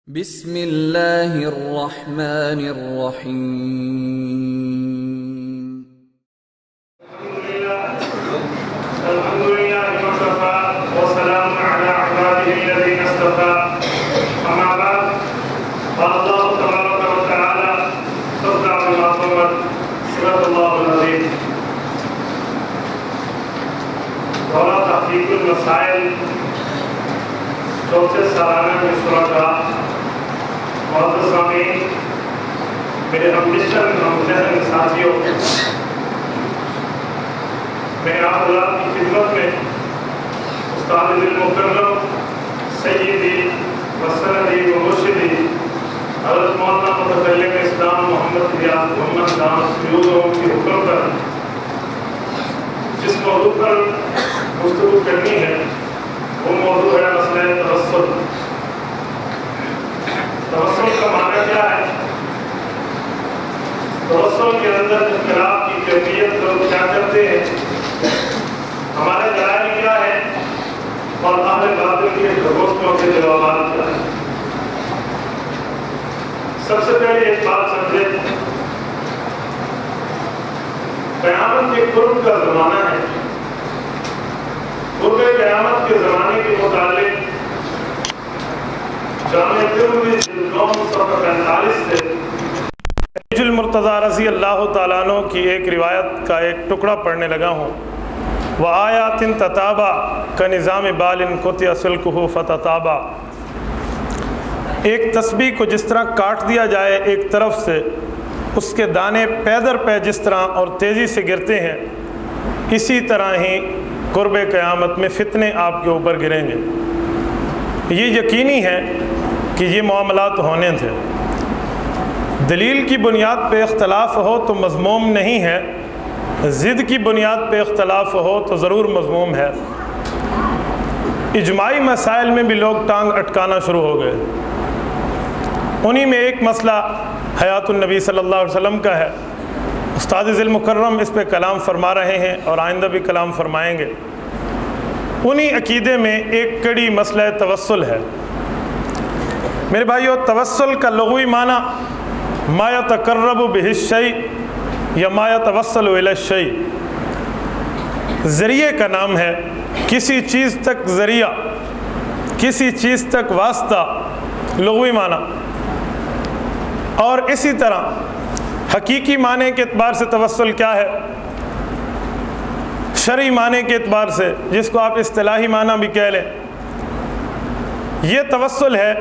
بسم اللہ الرحمن الرحیم الحمد للہ وکفى وسلام علی عباده الذین اصطفى اما بعد قال اللہ تبارک وتعالی صدق محمد صدق اللہ العظیم دورہ تحقیق المسائل چوتھے سالانہ میں شرکا معزز سامعین میرے ہمدشن ہمذہن ساتھیوں، میں آپ حضرات کی خدمت میں استاد المکرم سیدی وسندی و مرشدی حضرت مولانا متکلم اسلام محمد ریاض محمد دامت سیودوں کے حکم پر جس موضوع پر گفتگو کرنی ہے وہ موضوع ہے مسئلہ توسل۔ توسل کا معنی کیا ہے؟ توسل کے اندر اختلاف کی کیفیت لوگ کیا کرتے ہیں، ہمارے دلائل کیا ہے، اور اہل باطل کے گھوسلوں کے جوابات کیا ہے۔ سب سے پہلے ایک بات سمجھے، قیامت کے قرب کا زمانہ ہے۔ قرب قیامت کے زمانے کے متعلق جامع ترمذی جلد 9 صفحہ 45 سے المرتضی رضی اللہ تعالیٰ عنہ کی ایک روایت کا ایک ٹکڑا پڑھنے لگا ہوں۔ وآیات تتابع کنظام بال قطع سلکہ فتتابع۔ ایک تسبیح کو جس طرح کاٹ دیا جائے ایک طرف سے، اس کے دانے پے در پے جس طرح اور تیزی سے گرتے ہیں، اسی طرح ہی قرب قیامت میں فتنے آپ کے اوپر گریں گے۔ یہ یقینی ہے کہ یہ معاملات ہونے تھے۔ دلیل کی بنیاد پہ اختلاف ہو تو مذموم نہیں ہے، ضد کی بنیاد پہ اختلاف ہو تو ضرور مذموم ہے۔ اجماعی مسائل میں بھی لوگ ٹانگ اٹکانا شروع ہو گئے۔ انہی میں ایک مسئلہ حیات النبی صلی اللہ علیہ وسلم کا ہے۔ استاد ذی المکرم اس پہ کلام فرما رہے ہیں اور آئندہ بھی کلام فرمائیں گے۔ انہی عقیدے میں ایک کڑی مسئلہ توسل ہے۔ میرے بھائیو، توسل کا لغوی معنی ما یتقرب بہ الشیء یا ما یتوسل الی الشیء، ذریعے کا نام ہے، کسی چیز تک ذریعہ، کسی چیز تک واسطہ، لغوی معنی۔ اور اسی طرح حقیقی معنی کے اعتبار سے توسل کیا ہے، شرعی معنی کے اعتبار سے، جس کو آپ اصطلاحی معنی بھی کہہ لیں، یہ توسل ہے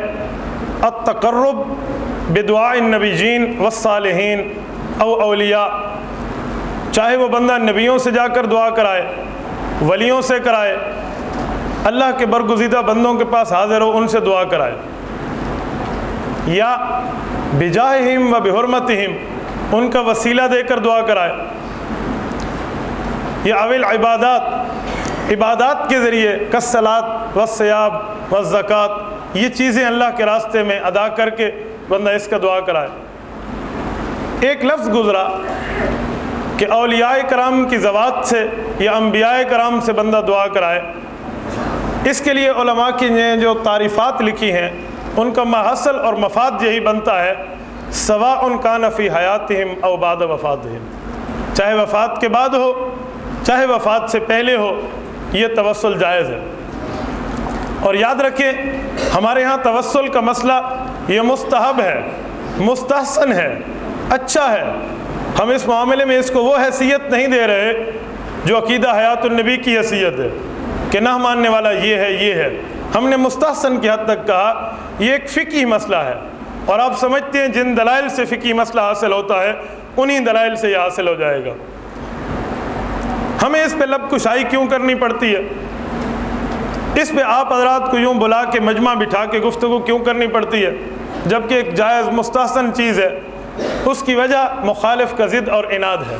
التقرب بدعاء النبیین والصالحین او اولیاء۔ چاہے وہ بندہ نبیوں سے جا کر دعا کرائے، ولیوں سے کرائے، اللہ کے برگزیدہ بندوں کے پاس حاضر ہو، ان سے دعا کرائے، یا بجاہہم و بحرمتہم، ان کا وسیلہ دے کر دعا کرائے، یا اول عبادات کے ذریعے کالصلاۃ والصیام والزکوٰۃ، یہ چیزیں اللہ کے راستے میں ادا کر کے بندہ اس کا دعا کرائے۔ ایک لفظ گزرا کہ اولیاء کرام کی ذوات سے یا انبیاء کرام سے بندہ دعا کرائے۔ اس کے لیے علماء کی نے جو تعریفات لکھی ہیں، ان کا محصل اور مفاد یہی بنتا ہے، سواء کان فی حیاتہم او بعد وفاتہم، چاہے وفات کے بعد ہو چاہے وفات سے پہلے ہو، یہ توسل جائز ہے۔ اور یاد رکھیں، ہمارے ہاں توسل کا مسئلہ یہ مستحب ہے، مستحسن ہے، اچھا ہے۔ ہم اس معاملے میں اس کو وہ حیثیت نہیں دے رہے جو عقیدہ حیات النبی کی حیثیت ہے کہ نہ ماننے والا یہ ہے۔ ہم نے مستحسن کی حد تک کہا یہ ایک فقہی مسئلہ ہے، اور آپ سمجھتے ہیں جن دلائل سے فقہی مسئلہ حاصل ہوتا ہے انہی دلائل سے یہ حاصل ہو جائے گا۔ ہمیں اس پہ لب کشائی کیوں کرنی پڑتی ہے؟ اس پہ آپ حضرات کو یوں بلا کے مجمع بٹھا کے گفتگو کیوں کرنی پڑتی ہے، جبکہ ایک جائز مستحسن چیز ہے؟ اس کی وجہ مخالف کا ضد اور عناد ہے۔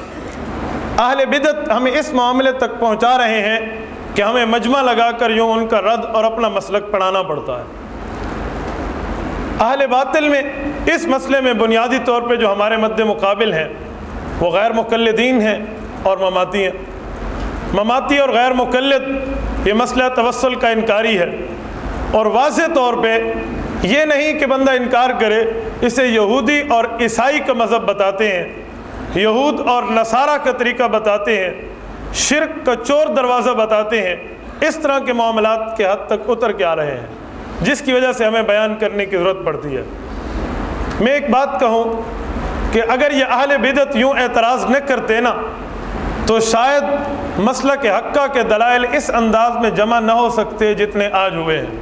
اہل بدعت ہمیں اس معاملے تک پہنچا رہے ہیں کہ ہمیں مجمع لگا کر یوں ان کا رد اور اپنا مسلک پڑھانا پڑتا ہے۔ اہل باطل میں اس مسئلے میں بنیادی طور پہ جو ہمارے مد مقابل ہیں وہ غیر مقلدین ہیں اور مماتی ہیں۔ مماتی اور غیر مقلد یہ مسئلہ توسل کا انکاری ہے، اور واضح طور پہ یہ نہیں کہ بندہ انکار کرے، اسے یہودی اور عیسائی کا مذہب بتاتے ہیں، یہود اور نصارہ کا طریقہ بتاتے ہیں، شرک کا چور دروازہ بتاتے ہیں، اس طرح کے معاملات کے حد تک اتر کے آ رہے ہیں، جس کی وجہ سے ہمیں بیان کرنے کی ضرورت پڑتی ہے۔ میں ایک بات کہوں کہ اگر یہ اہل بدعت یوں اعتراض نہ کرتے نا تو شاید مسلک حقہ کے دلائل اس انداز میں جمع نہ ہو سکتے جتنے آج ہوئے ہیں۔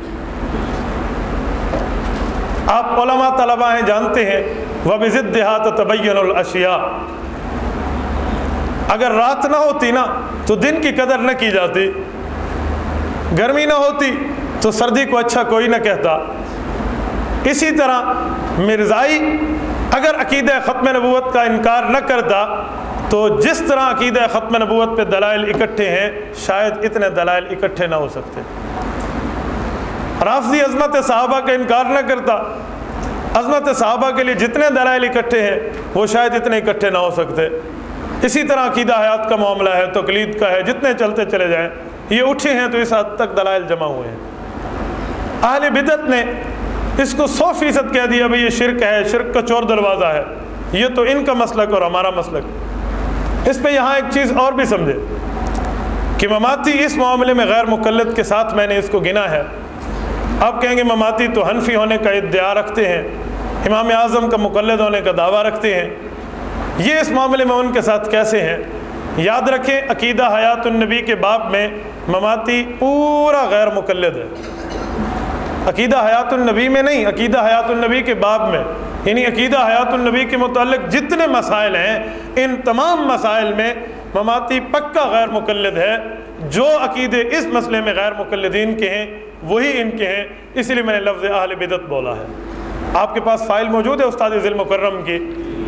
آپ علماء طلباء ہیں، جانتے ہیں وَبِضِدِّهَا تَتَبَيَّنُ الْأَشْيَاءُ، اگر رات نہ ہوتی نا تو دن کی قدر نہ کی جاتی، گرمی نہ ہوتی تو سردی کو اچھا کوئی نہ کہتا۔ اسی طرح مرزائی اگر عقیدہ ختم نبوت کا انکار نہ کرتا تو جس طرح عقیدہ ختم نبوت پہ دلائل اکٹھے ہیں شاید اتنے دلائل اکٹھے نہ ہو سکتے۔ رافضی عظمت صحابہ کا انکار نہ کرتا، عظمت صحابہ کے لیے جتنے دلائل اکٹھے ہیں وہ شاید اتنے اکٹھے نہ ہو سکتے۔ اسی طرح عقیدہ حیات کا معاملہ ہے، تقلید کا ہے، جتنے چلتے چلے جائیں یہ اٹھے ہیں تو اس حد تک دلائل جمع ہوئے ہیں۔ اہل بدعت نے اس کو 100% کہہ دیا بھئی یہ شرک ہے، شرک کا چور دروازہ ہے، یہ تو ان کا مسلک اور ہمارا مسلک۔ اس پہ یہاں ایک چیز اور بھی سمجھے کہ مماتی اس معاملے میں غیر مقلد کے ساتھ میں نے اس کو گنا ہے۔ آپ کہیں گے مماتی تو حنفی ہونے کا ادعا رکھتے ہیں، امام اعظم کا مقلد ہونے کا دعویٰ رکھتے ہیں، یہ اس معاملے میں ان کے ساتھ کیسے ہیں؟ یاد رکھیں عقیدہ حیات النبی کے باب میں مماتی پورا غیر مقلد ہے، عقیدہ حیات النبی میں نہیں، عقیدہ حیات النبی کے باب میں، یعنی عقیدہ حیات النبی کے متعلق جتنے مسائل ہیں ان تمام مسائل میں مماتی پکا غیر مقلد ہے۔ جو عقیدے اس مسئلے میں غیر مقلدین کے ہیں وہی ان کے ہیں، اس لیے میں نے لفظ اہل بدعت بولا ہے۔ آپ کے پاس فائل موجود ہے استاد ذی المکرم کی،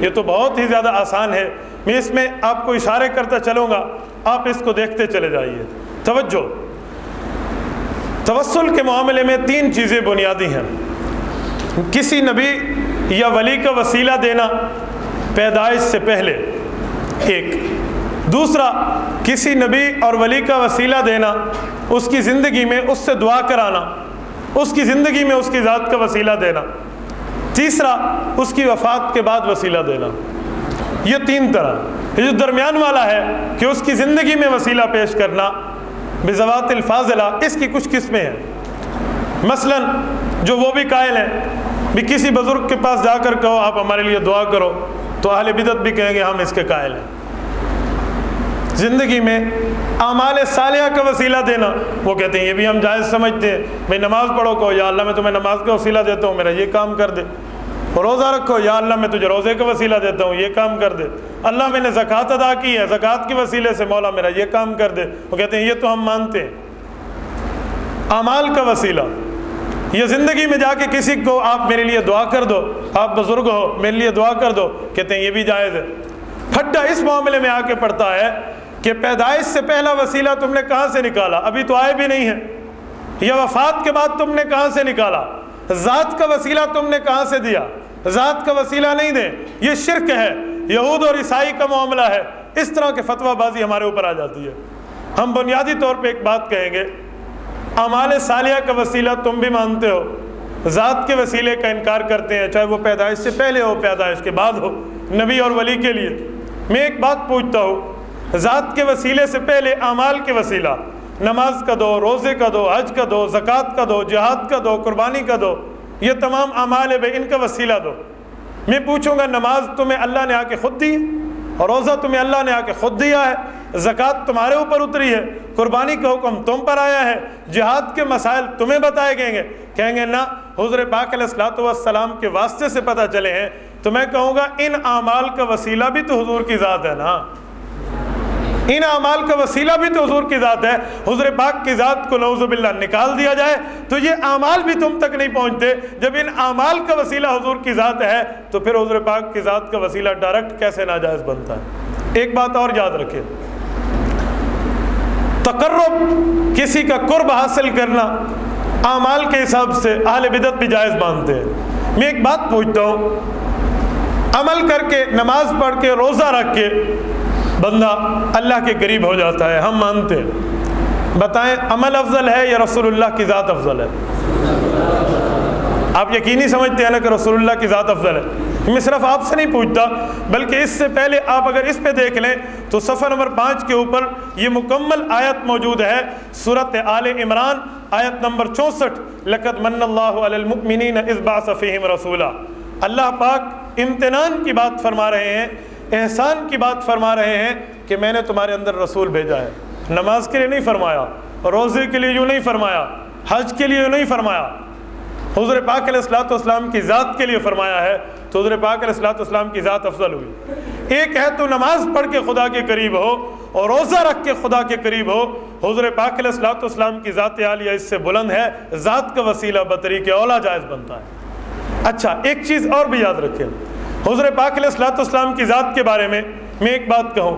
یہ تو بہت ہی زیادہ آسان ہے، میں اس میں آپ کو اشارے کرتا چلوں گا، آپ اس کو دیکھتے چلے جائیے۔ توجہ، توسل کے معاملے میں 3 چیزیں بنیادی ہیں۔ کسی نبی یا ولی کا وسیلہ دینا پیدائش سے پہلے، ایک۔ دوسرا، کسی نبی اور ولی کا وسیلہ دینا اس کی زندگی میں اس سے دعا کرانا، اس کی زندگی میں اس کی ذات کا وسیلہ دینا۔ تیسرا، اس کی وفات کے بعد وسیلہ دینا۔ یہ 3 طرح۔ یہ جو درمیان والا ہے کہ اس کی زندگی میں وسیلہ پیش کرنا بذوات الفاضلہ، اس کی کچھ قسمیں ہیں۔ مثلا جو وہ بھی قائل ہیں بھی کسی بزرگ کے پاس جا کر کہو آپ ہمارے لیے دعا کرو، تو اہل بدعت بھی کہیں گے ہم اس کے قائل ہیں۔ زندگی میں اعمال صالحہ کا وسیلہ دینا، وہ کہتے ہیں یہ بھی ہم جائز سمجھتے ہیں، بھئی نماز پڑھو کہو یا اللہ میں تمہیں نماز کا وسیلہ دیتا ہوں میرا یہ کام کر دے، اور روزہ رکھو یا اللہ میں تجھے روزے کا وسیلہ دیتا ہوں یہ کام کر دے، اللہ میں نے زکوٰۃ ادا کی ہے زکوٰۃ کے وسیلے سے مولا میرا یہ کام کر دے، وہ کہتے ہیں یہ تو ہم مانتے ہیں۔ اعمال کا وسیلہ، یہ زندگی میں جا کے کسی کو آپ میرے لیے دعا کر دو، آپ بزرگ ہو میرے لیے دعا کر دو، کہتے ہیں یہ بھی جائز ہے۔ پھٹا اس معاملے میں آ کے پڑتا ہے کہ پیدائش سے پہلا وسیلہ تم نے کہاں سے نکالا، ابھی تو آئے بھی نہیں ہیں، یا وفات کے بعد تم نے کہاں سے نکالا، ذات کا وسیلہ تم نے کہاں سے دیا، ذات کا وسیلہ نہیں دیں، یہ شرک ہے، یہود اور عیسائی کا معاملہ ہے۔ اس طرح کے فتویٰ بازی ہمارے اوپر آ جاتی ہے۔ ہم بنیادی طور پہ ایک بات کہیں گے، اعمال صالحہ کا وسیلہ تم بھی مانتے ہو، ذات کے وسیلے کا انکار کرتے ہیں، چاہے وہ پیدائش سے پہلے ہو پیدائش کے بعد ہو، نبی اور ولی کے لیے۔ میں ایک بات پوچھتا ہوں، ذات کے وسیلے سے پہلے اعمال کے وسیلہ، نماز کا دو، روزے کا دو، حج کا دو، زکوٰۃ کا دو، جہاد کا دو، قربانی کا دو، یہ تمام اعمال ہے، ان کا وسیلہ دو۔ میں پوچھوں گا نماز تمہیں اللہ نے آ کے خود دی ہے، اور روزہ تمہیں اللہ نے آ کے خود دیا ہے، زکوٰۃ تمہارے اوپر اتری ہے، قربانی کا حکم تم پر آیا ہے، جہاد کے مسائل تمہیں بتائے گئے ہیں، کہیں گے نہ حضور پاک علیہ الصلوۃ والسلام کے واسطے سے پتہ چلے ہیں، تو میں کہوں گا ان اعمال کا وسیلہ بھی تو حضور کی ذات ہے نا، ان اعمال کا وسیلہ بھی تو حضور کی ذات ہے۔ حضور پاک کی ذات کو نعوذ باللہ نکال دیا جائے تو یہ اعمال بھی تم تک نہیں پہنچتے۔ جب ان اعمال کا وسیلہ حضور کی ذات ہے تو پھر حضور پاک کی ذات کا وسیلہ ڈائریکٹ کیسے ناجائز بنتا ہے؟ ایک بات اور یاد رکھیں، تقرب، کسی کا قرب حاصل کرنا اعمال کے حساب سے اہل بدعت بھی جائز مانتے ہیں۔ میں ایک بات پوچھتا ہوں، عمل کر کے، نماز پڑھ کے، روزہ رکھ کے بندہ اللہ کے قریب ہو جاتا ہے، ہم مانتے ہیں، بتائیں عمل افضل ہے یا رسول اللہ کی ذات افضل ہے؟ آپ یقینی سمجھتے ہیں نا کہ رسول اللہ کی ذات افضل ہے؟ میں صرف آپ سے نہیں پوچھتا، بلکہ اس سے پہلے آپ اگر اس پہ دیکھ لیں تو صفحہ نمبر 5 کے اوپر یہ مکمل آیت موجود ہے، سورۃ آل عمران آیت نمبر 64، لقد من اللہ علی المؤمنین اذ بعث فیہم رسولا۔ اللہ پاک امتنان کی بات فرما رہے ہیں، احسان کی بات فرما رہے ہیں کہ میں نے تمہارے اندر رسول بھیجا ہے۔ نماز کے لیے نہیں فرمایا، روزے کے لیے یوں نہیں فرمایا، حج کے لیے یوں نہیں فرمایا، حضور پاک علیہ الصلوۃ والسلام کی ذات کے لیے فرمایا ہے، تو حضور پاک علیہ الصلوۃ والسلام کی ذات افضل ہوئی۔ ایک ہے تو نماز پڑھ کے خدا کے قریب ہو اور روزہ رکھ کے خدا کے قریب ہو، حضور پاک علیہ الصلوۃ والسلام کی ذات عالیہ اس سے بلند ہے، ذات کا وسیلہ بطریق اولا جائز بنتا ہے۔ اچھا ایک چیز اور بھی یاد رکھیں، حضور پاک علیہ الصلوۃ والسلام کی ذات کے بارے میں ایک بات کہوں،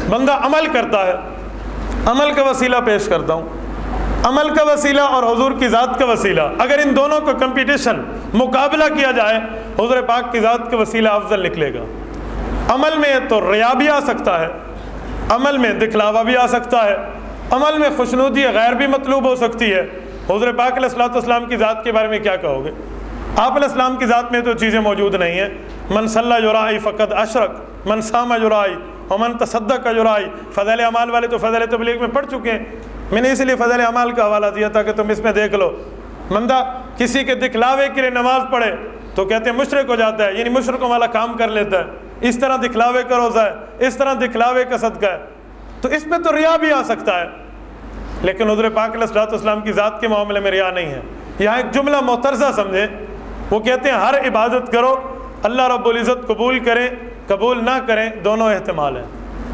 بندہ عمل کرتا ہے، عمل کا وسیلہ پیش کرتا ہوں، عمل کا وسیلہ اور حضور کی ذات کا وسیلہ، اگر ان دونوں کا کمپٹیشن مقابلہ کیا جائے، حضور پاک کی ذات کا وسیلہ افضل نکلے گا۔ عمل میں تو ریا بھی آ سکتا ہے، عمل میں دکھلاوا بھی آ سکتا ہے، عمل میں خوشنودی غیر بھی مطلوب ہو سکتی ہے۔ حضور پاک علیہ الصلوۃ والسلام کی ذات کے بارے میں کیا کہو گے؟ آپ علیہ السلام کی ذات میں تو چیزیں موجود نہیں ہیں۔ من صلی یرائی فقد اشرک، من صام یرائی ومن تصدق یرائی۔ فضائل اعمال والے تو فضائل تبلیغ میں پڑھ چکے ہیں، میں نے اسی لیے فضائل اعمال کا حوالہ دیا تھا کہ تم اس میں دیکھ لو۔ بندہ کسی کے دکھلاوے کے لیے نماز پڑھے تو کہتے ہیں مشرک ہو جاتا ہے، یعنی مشرکوں والا کام کر لیتا ہے، اس طرح دکھلاوے کا روزہ ہے، اس طرح دکھلاوے کا صدقہ ہے، تو اس میں تو ریا بھی آ سکتا ہے۔ لیکن حضور پاک علیہ الصلوۃ والسلام کی ذات کے معاملے میں ریا نہیں ہے۔ یہاں ایک جملہ معترضہ سمجھیں، وہ کہتے ہیں ہر عبادت کرو، اللہ رب العزت قبول کریں قبول نہ کریں، دونوں احتمال ہیں۔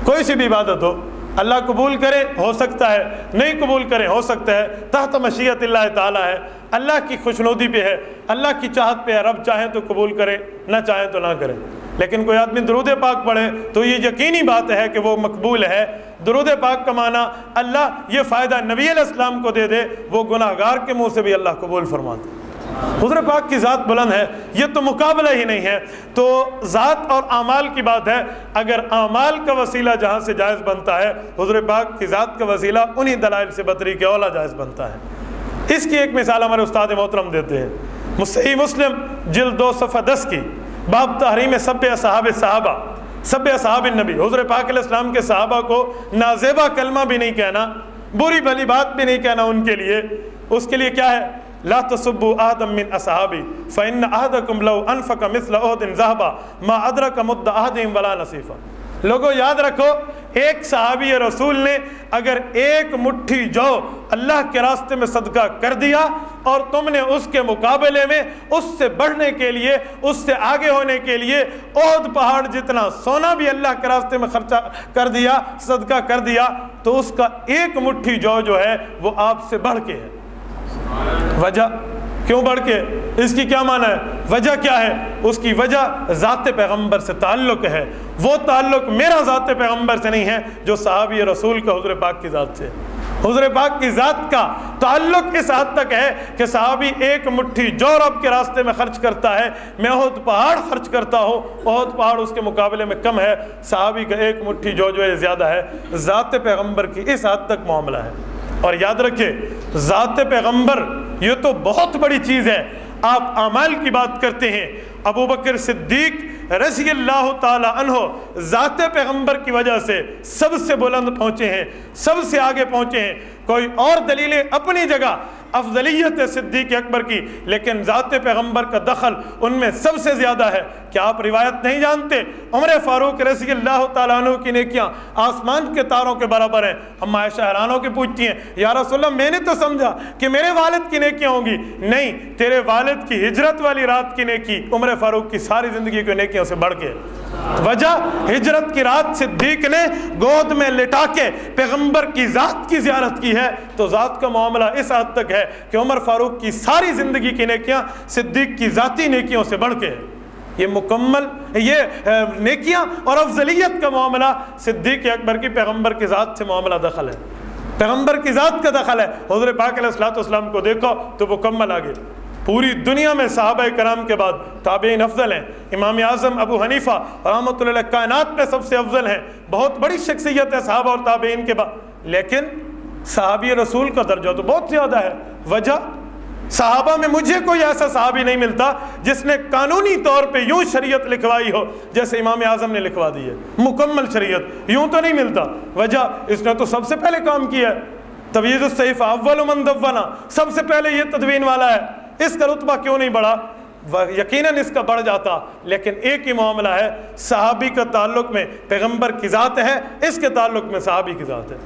کوئی سی بھی عبادت ہو، اللہ قبول کرے ہو سکتا ہے، نہیں قبول کرے ہو سکتا ہے، تحت مشیت اللہ تعالیٰ ہے، اللہ کی خوشنودی پہ ہے، اللہ کی چاہت پہ ہے، رب چاہیں تو قبول کرے، نہ چاہیں تو نہ کرے۔ لیکن کوئی آدمی درود پاک پڑھے تو یہ یقینی بات ہے کہ وہ مقبول ہے۔ درود پاک کا معنی اللہ یہ فائدہ نبی علیہ السلام کو دے دے، وہ گناہگار کے منہ سے بھی اللہ قبول فرماتا ہے۔ حضور پاک کی ذات بلند ہے، یہ تو مقابلہ ہی نہیں ہے۔ تو ذات اور اعمال کی بات ہے، اگر اعمال کا وسیلہ جہاں سے جائز بنتا ہے، حضور پاک کی ذات کا وسیلہ انہی دلائل سے بطریق اولا جائز بنتا ہے۔ اس کی ایک مثال ہمارے استاد محترم دیتے ہیں، صحیح مسلم جلد 2 صفحہ 10 کی، باب تحریم سب اصحاب صحابہ، سب اصحاب النبی۔ حضور پاک علیہ السلام کے صحابہ کو نازیبا کلمہ بھی نہیں کہنا، بری بھلی بات بھی نہیں کہنا ان کے لیے۔ اس کے لیے کیا ہے؟ لا تسبوا احدا من اصحابی فان احدکم لو انفق مثل احد ذهبا ما ادرک مد احدهم ولا نصیفا۔ لوگوں یاد رکھو، ایک صحابی رسول نے اگر ایک مٹھی جو اللہ کے راستے میں صدقہ کر دیا اور تم نے اس کے مقابلے میں اس سے بڑھنے کے لیے، اس سے آگے ہونے کے لیے احد پہاڑ جتنا سونا بھی اللہ کے راستے میں خرچہ کر دیا، صدقہ کر دیا، تو اس کا ایک مٹھی جو ہے وہ آپ سے بڑھ کے ہے۔ وجہ کیوں بڑھ کے؟ اس کی کیا معنی ہے؟ وجہ کیا ہے؟ اس کی وجہ ذات پیغمبر سے تعلق ہے۔ وہ تعلق میرا ذات پیغمبر سے نہیں ہے جو صحابی رسول کا حضور پاک کی ذات سے۔ حضور پاک کی ذات کا تعلق اس حد تک ہے کہ صحابی ایک مٹھی جو رب کے راستے میں خرچ کرتا ہے، میں احد پہاڑ خرچ کرتا ہوں، احد پہاڑ اس کے مقابلے میں کم ہے، صحابی کا ایک مٹھی جو ہے زیادہ ہے۔ ذات پیغمبر کی اس حد تک معاملہ ہے۔ اور یاد رکھیں، ذات پیغمبر یہ تو بہت بڑی چیز ہے۔ آپ اعمال کی بات کرتے ہیں، ابو بکر صدیق رضی اللہ تعالی عنہ ذات پیغمبر کی وجہ سے سب سے بلند پہنچے ہیں، سب سے آگے پہنچے ہیں۔ کوئی اور دلیلیں اپنی جگہ افضلیت صدیق اکبر کی، لیکن ذات پیغمبر کا دخل ان میں سب سے زیادہ ہے۔ کیا آپ روایت نہیں جانتے؟ عمر فاروق رضی اللہ تعالیٰ عنہ کی نیکیاں آسمان کے تاروں کے برابر ہیں۔ ہم عائشہ حیران ہو کے پوچھتی ہیں، یا رسول اللہ میں نے تو سمجھا کہ میرے والد کی نیکیاں ہوں گی۔ نہیں، تیرے والد کی ہجرت والی رات کی نیکی عمر فاروق کی ساری زندگی کی نیکیوں سے بڑھ کے۔ وجہ ہجرت کی رات صدیق نے گود میں لٹا کے پیغمبر کی ذات کی زیارت کی ہے، تو ذات کا معاملہ اس حد تک ہے کہ عمر فاروق کی ساری زندگی کی نیکیاں صدیق کی ذاتی نیکیوں سے بڑھ کے۔ یہ مکمل یہ نیکیاں اور افضلیت کا معاملہ صدیق اکبر کی پیغمبر کی ذات سے معاملہ دخل ہے، پیغمبر کی ذات کا دخل ہے۔ حضور پاک علیہ الصلوۃ والسلام کو دیکھو تو مکمل آگے۔ پوری دنیا میں صحابہ کرام کے بعد تابعین افضل ہیں۔ امام اعظم ابو حنیفہ رحمۃ اللہ علیہ کائنات میں سب سے افضل ہیں، بہت بڑی شخصیت ہے صحابہ اور تابعین کے بعد، لیکن صحابی رسول کا درجہ تو بہت زیادہ ہے۔ وجہ صحابہ میں مجھے کوئی ایسا صحابی نہیں ملتا جس نے قانونی طور پہ یوں شریعت لکھوائی ہو جیسے امام اعظم نے لکھوا دی ہے، مکمل شریعت، یوں تو نہیں ملتا۔ وجہ اس نے تو سب سے پہلے کام کیا ہے، تبییض الصحیفہ اول من دونہ، سب سے پہلے یہ تدوین والا ہے، اس کا رتبہ کیوں نہیں بڑھا؟ یقیناً اس کا بڑھ جاتا، لیکن ایک ہی معاملہ ہے، صحابی کا تعلق میں پیغمبر کی ذات ہے، اس کے تعلق میں صحابی کی ذات ہے،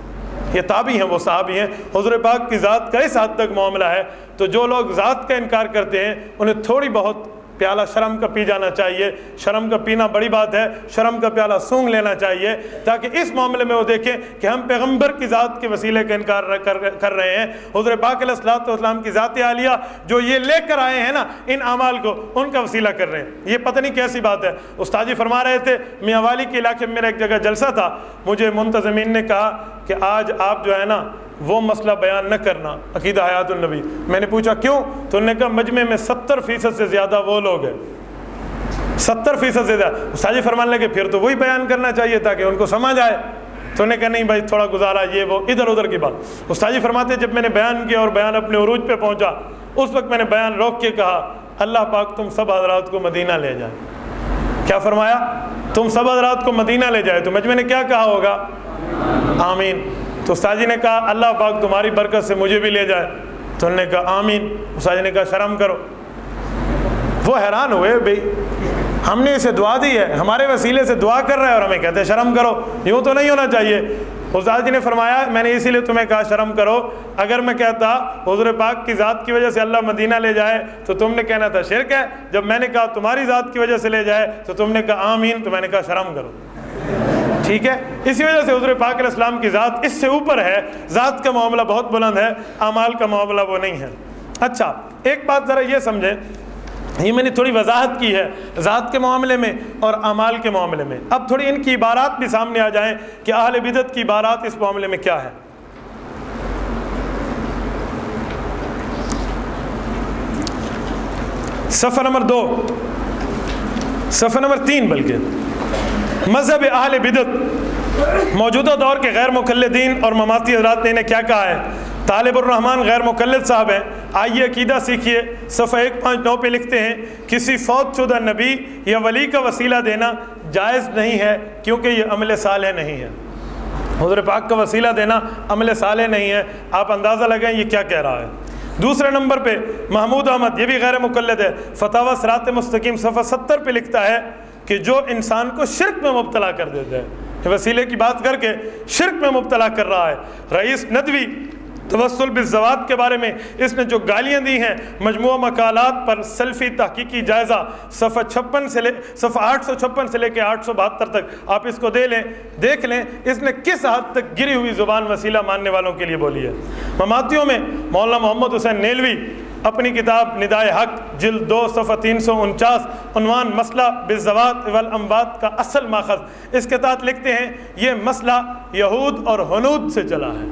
یہ تابعی ہیں، وہ صحابی ہیں، حضور پاک کی ذات کا اس حد تک معاملہ ہے۔ تو جو لوگ ذات کا انکار کرتے ہیں انہیں تھوڑی بہت پیالہ شرم کا پی جانا چاہیے، شرم کا پینا بڑی بات ہے، شرم کا پیالہ سونگ لینا چاہیے، تاکہ اس معاملے میں وہ دیکھیں کہ ہم پیغمبر کی ذات کے وسیلے کا انکار کر رہے ہیں، حضور پاک علیہ الصلوۃ والسلام کی ذات عالیہ جو یہ لے کر آئے ہیں نا ان اعمال کو، ان کا وسیلہ کر رہے ہیں، یہ پتہ نہیں کیسی بات ہے۔ استاد جی فرما رہے تھے میاں والی کے علاقے میں میرا ایک جگہ جلسہ تھا، مجھے منتظمین نے کہا کہ آج آپ جو ہے نا وہ مسئلہ بیان نہ کرنا، عقیدہ حیات النبی۔ میں نے پوچھا کیوں؟ تو انہوں نے کہا مجمع میں 70% سے زیادہ وہ لوگ ہیں، 70% سے زیادہ۔ استاد جی فرمانے لگے پھر تو وہی بیان کرنا چاہیے تاکہ ان کو سمجھ آئے۔ تو انہوں نے کہا نہیں بھائی تھوڑا گزارا، یہ وہ ادھر ادھر کی بات۔ استاد جی فرماتے جب میں نے بیان کیا اور بیان اپنے عروج پہ پہنچا، اس وقت میں نے بیان روک کے کہا اللہ پاک تم سب حضرات کو مدینہ لے جائے۔ کیا فرمایا؟ تم سب حضرات کو مدینہ لے جائے۔ تو مجمع نے کیا کہا ہوگا؟ آمین۔ تو استاد جی نے کہا اللہ پاک تمہاری برکت سے مجھے بھی لے جائے۔ تو انہوں نے کہا آمین۔ استاد جی نے کہا شرم کرو۔ وہ حیران ہوئے، بھئی ہم نے اسے دعا دی ہے، ہمارے وسیلے سے دعا کر رہا ہے اور ہمیں کہتے ہیں شرم کرو، یوں تو نہیں ہونا چاہیے۔ استاد جی نے فرمایا میں نے اسی لیے تمہیں کہا شرم کرو، اگر میں کہتا حضور پاک کی ذات کی وجہ سے اللہ مدینہ لے جائے تو تم نے کہنا تھا شرک ہے، جب میں نے کہا تمہاری ذات کی وجہ سے لے جائے تو تم نے کہا آمین، تو میں نے کہا شرم کرو۔ ٹھیک ہے، اسی وجہ سے حضور پاک علیہ السلام کی ذات اس سے اوپر ہے، ذات کا معاملہ بہت بلند ہے، اعمال کا معاملہ وہ نہیں ہے۔ اچھا ایک بات ذرا یہ سمجھیں، یہ میں نے تھوڑی وضاحت کی ہے ذات کے معاملے میں اور اعمال کے معاملے میں، اب تھوڑی ان کی عبارات بھی سامنے آ جائیں کہ اہل بدعت کی عبارات اس معاملے میں کیا ہے۔ صفحہ نمبر 2، صفحہ نمبر 3 بلکہ، مذہب اہل بدعت موجودہ دور کے غیر مقلدین اور مماتی حضرات نے انہیں کیا کہا ہے۔ طالب الرحمن غیر مقلد صاحب ہیں، آئیے عقیدہ سیکھیے، صفحہ 159 پہ لکھتے ہیں کسی فوت شدہ نبی یا ولی کا وسیلہ دینا جائز نہیں ہے کیونکہ یہ عمل صالح نہیں ہے۔ حضور پاک کا وسیلہ دینا عمل صالح نہیں ہے، آپ اندازہ لگائیں یہ کیا کہہ رہا ہے۔ دوسرے نمبر پہ محمود احمد، یہ بھی غیر مقلد ہے، فتاوی صراط مستقیم صفحہ 70 پہ لکھتا ہے کہ جو انسان کو شرک میں مبتلا کر دیتا ہے، وسیلے کی بات کر کے شرک میں مبتلا کر رہا ہے۔ رئیس ندوی توسل بالزوات کے بارے میں اس نے جو گالیاں دی ہیں، مجموعہ مقالات پر سلفی تحقیقی جائزہ صفحہ 856 سے لے کے 872 تک آپ اس کو دیکھ لیں، اس نے کس حد تک گری ہوئی زبان وسیلہ ماننے والوں کے لیے بولی ہے۔ مماتیوں میں مولانا محمد حسین نیلوی اپنی کتاب ندائے حق جلد 2 صفحہ 349 عنوان مسئلہ بالزوات والانبات کا اصل ماخذ، اس کے تحت لکھتے ہیں یہ مسئلہ یہود اور ہنود سے چلا ہے،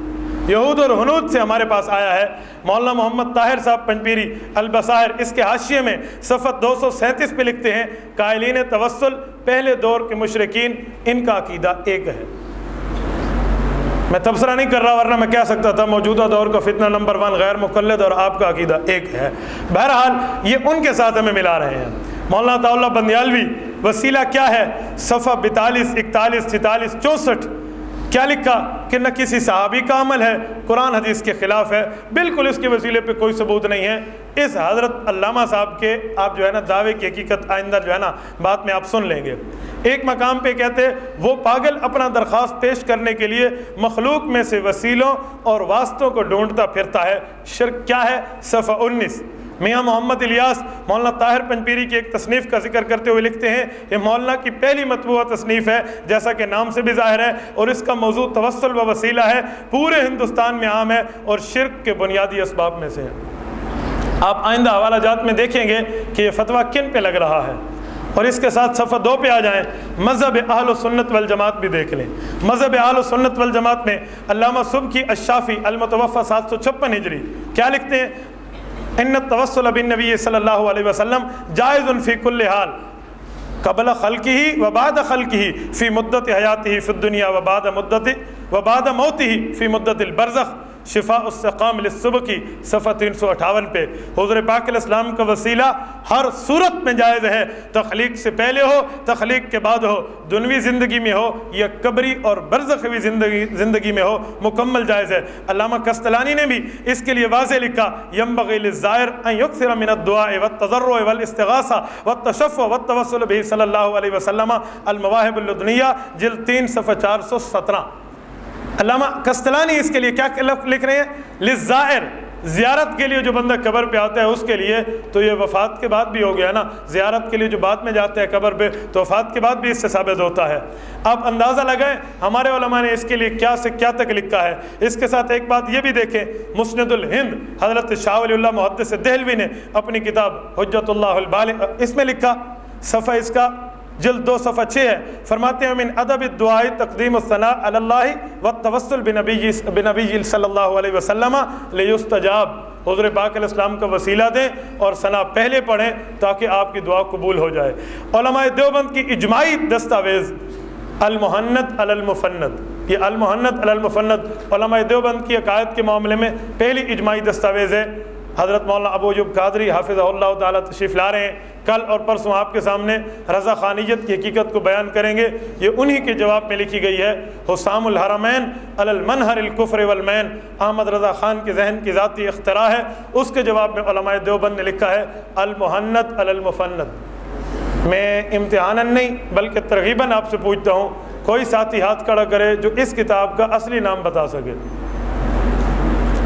یہود اور ہنود سے ہمارے پاس آیا ہے۔ مولانا محمد طاہر صاحب پنجپیری البصائر اس کے حاشیے میں صفحہ 237 پہ لکھتے ہیں قائلین توسل پہلے دور کے مشرکین ان کا عقیدہ ایک ہے۔ میں تبصرہ نہیں کر رہا ورنہ میں کہہ سکتا تھا موجودہ دور کا فتنہ نمبر 1 غیر مقلد اور آپ کا عقیدہ ایک ہے۔ بہرحال یہ ان کے ساتھ ہمیں ملا رہے ہیں۔ مولانا عطا اللہ بندیالوی وسیلہ کیا ہے، صفحہ 42 41 46 64 کیا لکھا کہ نہ کسی صحابی کا عمل ہے، قرآن حدیث کے خلاف ہے، بالکل اس کے وسیلے پہ کوئی ثبوت نہیں ہے۔ اس حضرت علامہ صاحب کے آپ جو ہے نا دعوے کی حقیقت آئندہ جو ہے نا بات میں آپ سن لیں گے۔ ایک مقام پہ کہتے وہ پاگل اپنا درخواست پیش کرنے کے لیے مخلوق میں سے وسیلوں اور واسطوں کو ڈھونڈتا پھرتا ہے، شرک کیا ہے، صفحہ 19۔ میاں محمد الیاس مولانا طاہر پنجپیری کی ایک تصنیف کا ذکر کرتے ہوئے لکھتے ہیں یہ مولانا کی پہلی مطبوعہ تصنیف ہے جیسا کہ نام سے بھی ظاہر ہے، اور اس کا موضوع توسل و وسیلہ ہے، پورے ہندوستان میں عام ہے اور شرک کے بنیادی اسباب میں سے ہے۔ آپ آئندہ حوالہ جات میں دیکھیں گے کہ یہ فتویٰ کن پہ لگ رہا ہے۔ اور اس کے ساتھ صفحہ 2 پہ آ جائیں، مذہب اہل سنت والجماعت بھی دیکھ لیں۔ مذہب اہل سنت والجماعت میں علامہ سبکی الشافی المتوفى 756 ہجری کیا لکھتے ہیں، ان التوسل بالنبی صلی اللہ علیہ وسلم جائز فی کل حال قبل خلقہ و بعد خلقہ فی مدت حیاتہ فی الدنیا و بعد موتہ فی مدت البرزخ شفاء السقام للصبح کی صفحہ 358 پہ حضور پاک علیہ السلام کا وسیلہ ہر صورت میں جائز ہے، تخلیق سے پہلے ہو، تخلیق کے بعد ہو، دنوی زندگی میں ہو یا قبری اور برزخوی زندگی میں ہو، مکمل جائز ہے۔ علامہ قسطلانی نے بھی اس کے لیے واضح لکھا، ينبغي للزائر ان يكثر من الدعاء والتضرع والاستغاثہ والتشفع والتوسل به صلی اللہ علیہ وسلم، المواہب اللدنیہ جلد 3 صفحہ 417۔ علامہ قسطلانی اس کے لیے کیا لکھ رہے ہیں؟ للزائر، زیارت کے لیے جو بندہ قبر پہ آتا ہے اس کے لیے، تو یہ وفات کے بعد بھی ہو گیا نا، زیارت کے لیے جو بعد میں جاتے ہیں قبر پہ تو وفات کے بعد بھی اس سے ثابت ہوتا ہے۔ آپ اندازہ لگائیں ہمارے علماء نے اس کے لیے کیا سے کیا تک لکھا ہے۔ اس کے ساتھ ایک بات یہ بھی دیکھیں، مسند الہند حضرت شاہ ولی اللہ محدث دہلوی نے اپنی کتاب حجت اللہ البالغ اس میں لکھا، صفحہ اس کا جلد 2 صفحہ 6 ہے، فرماتے ہیں من ادب الدعاء تقدیم الثناء علی اللہ والتوسل بنبی صلی اللہ علیہ وسلم لیستجاب، حضور پاک علیہ السلام کا وسیلہ دیں اور ثنا پہلے پڑھیں تاکہ آپ کی دعا قبول ہو جائے۔ علماء دیوبند کی اجماعی دستاویز المحنت علی المفند، یہ المحنت علی المفند علماء دیوبند کی عقائد کے معاملے میں پہلی اجماعی دستاویز ہے۔ حضرت مولانا ابو ایوب قادری حافظہ اللہ تعالیٰ تشریف لا رہے ہیں، کل اور پرسوں آپ کے سامنے رضا خانیت کی حقیقت کو بیان کریں گے، یہ انہی کے جواب میں لکھی گئی ہے۔ حسام الحرمین علی المنہر الکفر والمین، احمد رضا خان کے ذہن کی ذاتی اختراع ہے، اس کے جواب میں علماء دیوبند نے لکھا ہے المحنت علی المفند۔ میں امتحاناً نہیں بلکہ ترغیباً آپ سے پوچھتا ہوں، کوئی ساتھی ہاتھ کھڑا کرے جو اس کتاب کا اصلی نام بتا سکے۔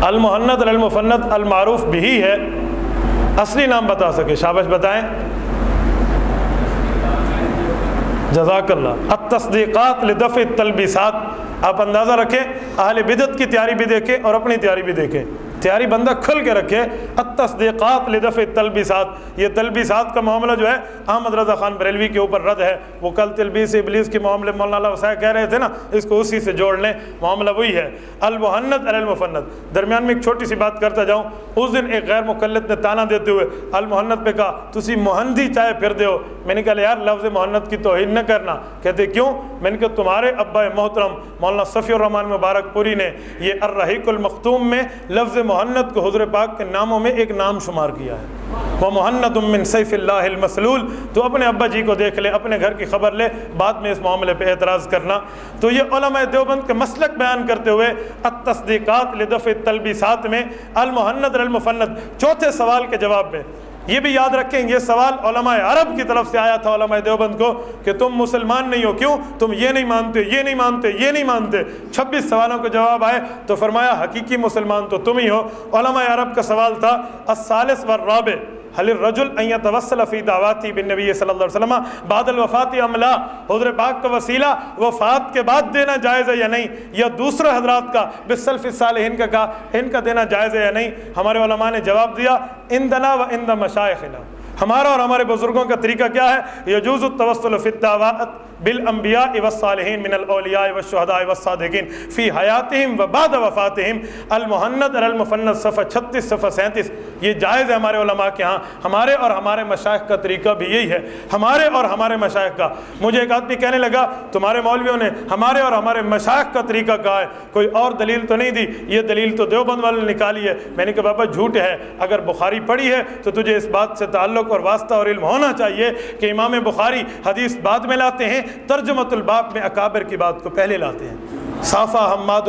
المحنت علی المفند المعروف بھی ہے، اصلی نام بتا سکے، شاباش بتائیں۔ جزاک اللہ۔ التصدیقات لدفع التلبیسات، آپ اندازہ رکھیں اہل بدعت کی تیاری بھی دیکھیں اور اپنی تیاری بھی دیکھیں، تیاری بندہ کھل کے رکھے۔ التصدیقات لدفع التلبیسات، یہ تلبیسات کا معاملہ جو ہے احمد رضا خان بریلوی کے اوپر رد ہے، وہ کل تلبیس ابلیس کے معاملے مولانا وسائع کہہ رہے تھے نا، اس کو اسی سے جوڑ لیں، معاملہ وہی ہے۔ المحنت علی المفند، درمیان میں ایک چھوٹی سی بات کرتا جاؤں، اس دن ایک غیر مقلد نے تانا دیتے ہوئے المحنت پہ کہا تسی مہندی چائے پھر دے ہو۔ میں نے کہا یار لفظ محنت کی توہین نہ کرنا۔ کہتے کیوں؟ میں نے کہا تمہارے ابا محترم مولانا صفی الرحمن مبارک پوری نے یہ الرحیق المختوم میں لفظ محنت کو حضور پاک کے ناموں میں ایک نام شمار کیا ہے، وَمُحَنَّدٌ مِّن سَيْفِ اللَّهِ الْمَسْلُولِ۔ تو اپنے ابا جی کو دیکھ لے، اپنے گھر کی خبر لے، بعد میں اس معاملے پہ اعتراض کرنا۔ تو یہ علماء دیوبند کے مسلک بیان کرتے ہوئے التصدیقات لدفع التلبیسات میں المحنت علی المفند، چوتھے سوال کے جواب میں یہ بھی یاد رکھیں، یہ سوال علماء عرب کی طرف سے آیا تھا علماء دیوبند کو کہ تم مسلمان نہیں ہو، کیوں؟ تم یہ نہیں مانتے، یہ نہیں مانتے، یہ نہیں مانتے۔ 26 سوالوں کے جواب آئے تو فرمایا حقیقی مسلمان تو تم ہی ہو۔ علماء عرب کا سوال تھا الثالث والرابع هل الرجل ان يتوسل في دعواته بالنبي صلی اللہ علیہ وسلم بعد الوفات ام لا، حضور پاک کا وسیلہ وفات کے بعد دینا جائز ہے یا نہیں، یا دوسرے حضرات کا بالسلف الصالحین کا کہا ان کا دینا جائز ہے یا نہیں۔ ہمارے علماء نے جواب دیا عندنا و عند مشائخنا، ہمارا اور ہمارے بزرگوں کا طریقہ کیا ہے؟ یجوز التوسل فی الدعوات بالانبیاء والصالحین من الاولیاء والشہداء والصادقین فی حیاتہم و بعد وفاتہم، المحنت علی المفند صفحہ 36 صفحہ 37، یہ جائز ہے ہمارے علماء کے ہاں۔ ہمارے اور ہمارے مشائخ کا طریقہ بھی یہی ہے، ہمارے اور ہمارے مشائخ کا۔ مجھے ایک آدمی کہنے لگا تمہارے مولویوں نے ہمارے اور ہمارے مشائخ کا طریقہ کہا ہے، کوئی اور دلیل تو نہیں دی، یہ دلیل تو دیوبند والوں نے نکالی ہے۔ میں نے کہا بابا جھوٹ ہے، اگر بخاری پڑھی ہے تو تجھے اس بات سے تعلق اور واسطہ اور علم ہونا چاہیے کہ امام بخاری حدیث بعد میں لاتے ہیں، ترجمۃ الباب میں اکابر کی بات کو پہلے لاتے ہیں۔ صافہ حماد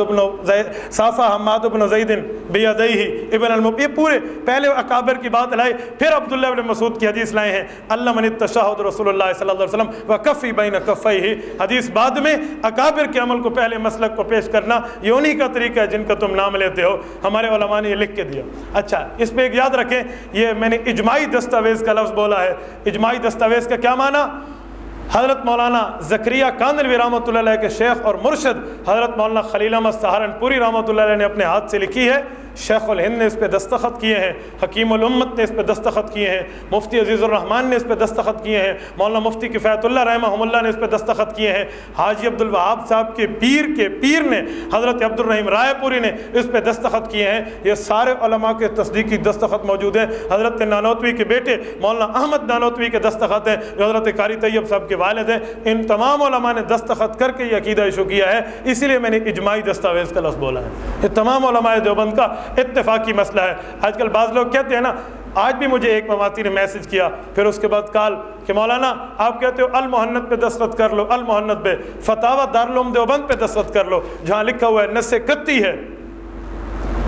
بن زید بیدیہ ابن المب، یہ پورے پہلے اکابر کی بات لائے، پھر عبداللہ بن مسعود کی حدیث لائے ہیں علمنی التشہد رسول اللہ صلی اللہ علیہ وسلم وکفی بین کفیہ، حدیث بعد میں اکابر کے عمل کو پہلے مسلک کو پیش کرنا، یہ انہی کا طریقہ ہے جن کا تم نام لیتے ہو۔ ہمارے علماء نے یہ لکھ کے دیا۔ اچھا اس پہ ایک یاد رکھیں، یہ میں نے اجماعی دستاویز کا لفظ بولا ہے، اجماعی دستاویز کا کیا معنی؟ حضرت مولانا زکریا کاندلوی رحمۃ اللہ علیہ کے شیخ اور مرشد حضرت مولانا خلیل احمد سہارنپوری رحمۃ اللہ علیہ نے اپنے ہاتھ سے لکھی ہے شیخ الہند نے اس پہ دستخط کیے ہیں، حکیم الامت نے اس پہ دستخط کیے ہیں، مفتی عزیز الرحمان نے اس پہ دستخط کیے ہیں، مولانا مفتی کفایت اللہ رحمہ اللہ نے اس پہ دستخط کیے ہیں، حاجی عبدالوہاب صاحب کے پیر نے حضرت عبد الرحیم رائے پوری نے اس پہ دستخط کیے ہیں۔ یہ سارے علماء کے تصدیقی دستخط موجود ہیں۔ حضرت نانوتوی کے بیٹے مولانا احمد نانوتوی کے دستخط ہیں جو حضرت قاری طیب صاحب کے والد ہیں۔ ان تمام علماء نے دستخط کر کے یہ عقیدہ ایشو کیا ہے، اسی لیے میں نے اجماعی دستاویز کا لفظ بولا ہے۔ یہ تمام علماء دیوبند کا اتفاقی مسئلہ ہے۔ آج کل بعض لوگ کہتے ہیں نا، آج بھی مجھے ایک مواتی نے میسج کیا، پھر اس کے بعد کال کہ مولانا آپ کہتے ہو المحنت پہ دستخط کر لو، المحنت پہ فتاوی دارالعلوم دیوبند پہ دستخط کر لو جہاں لکھا ہوا ہے نص قطعی ہے،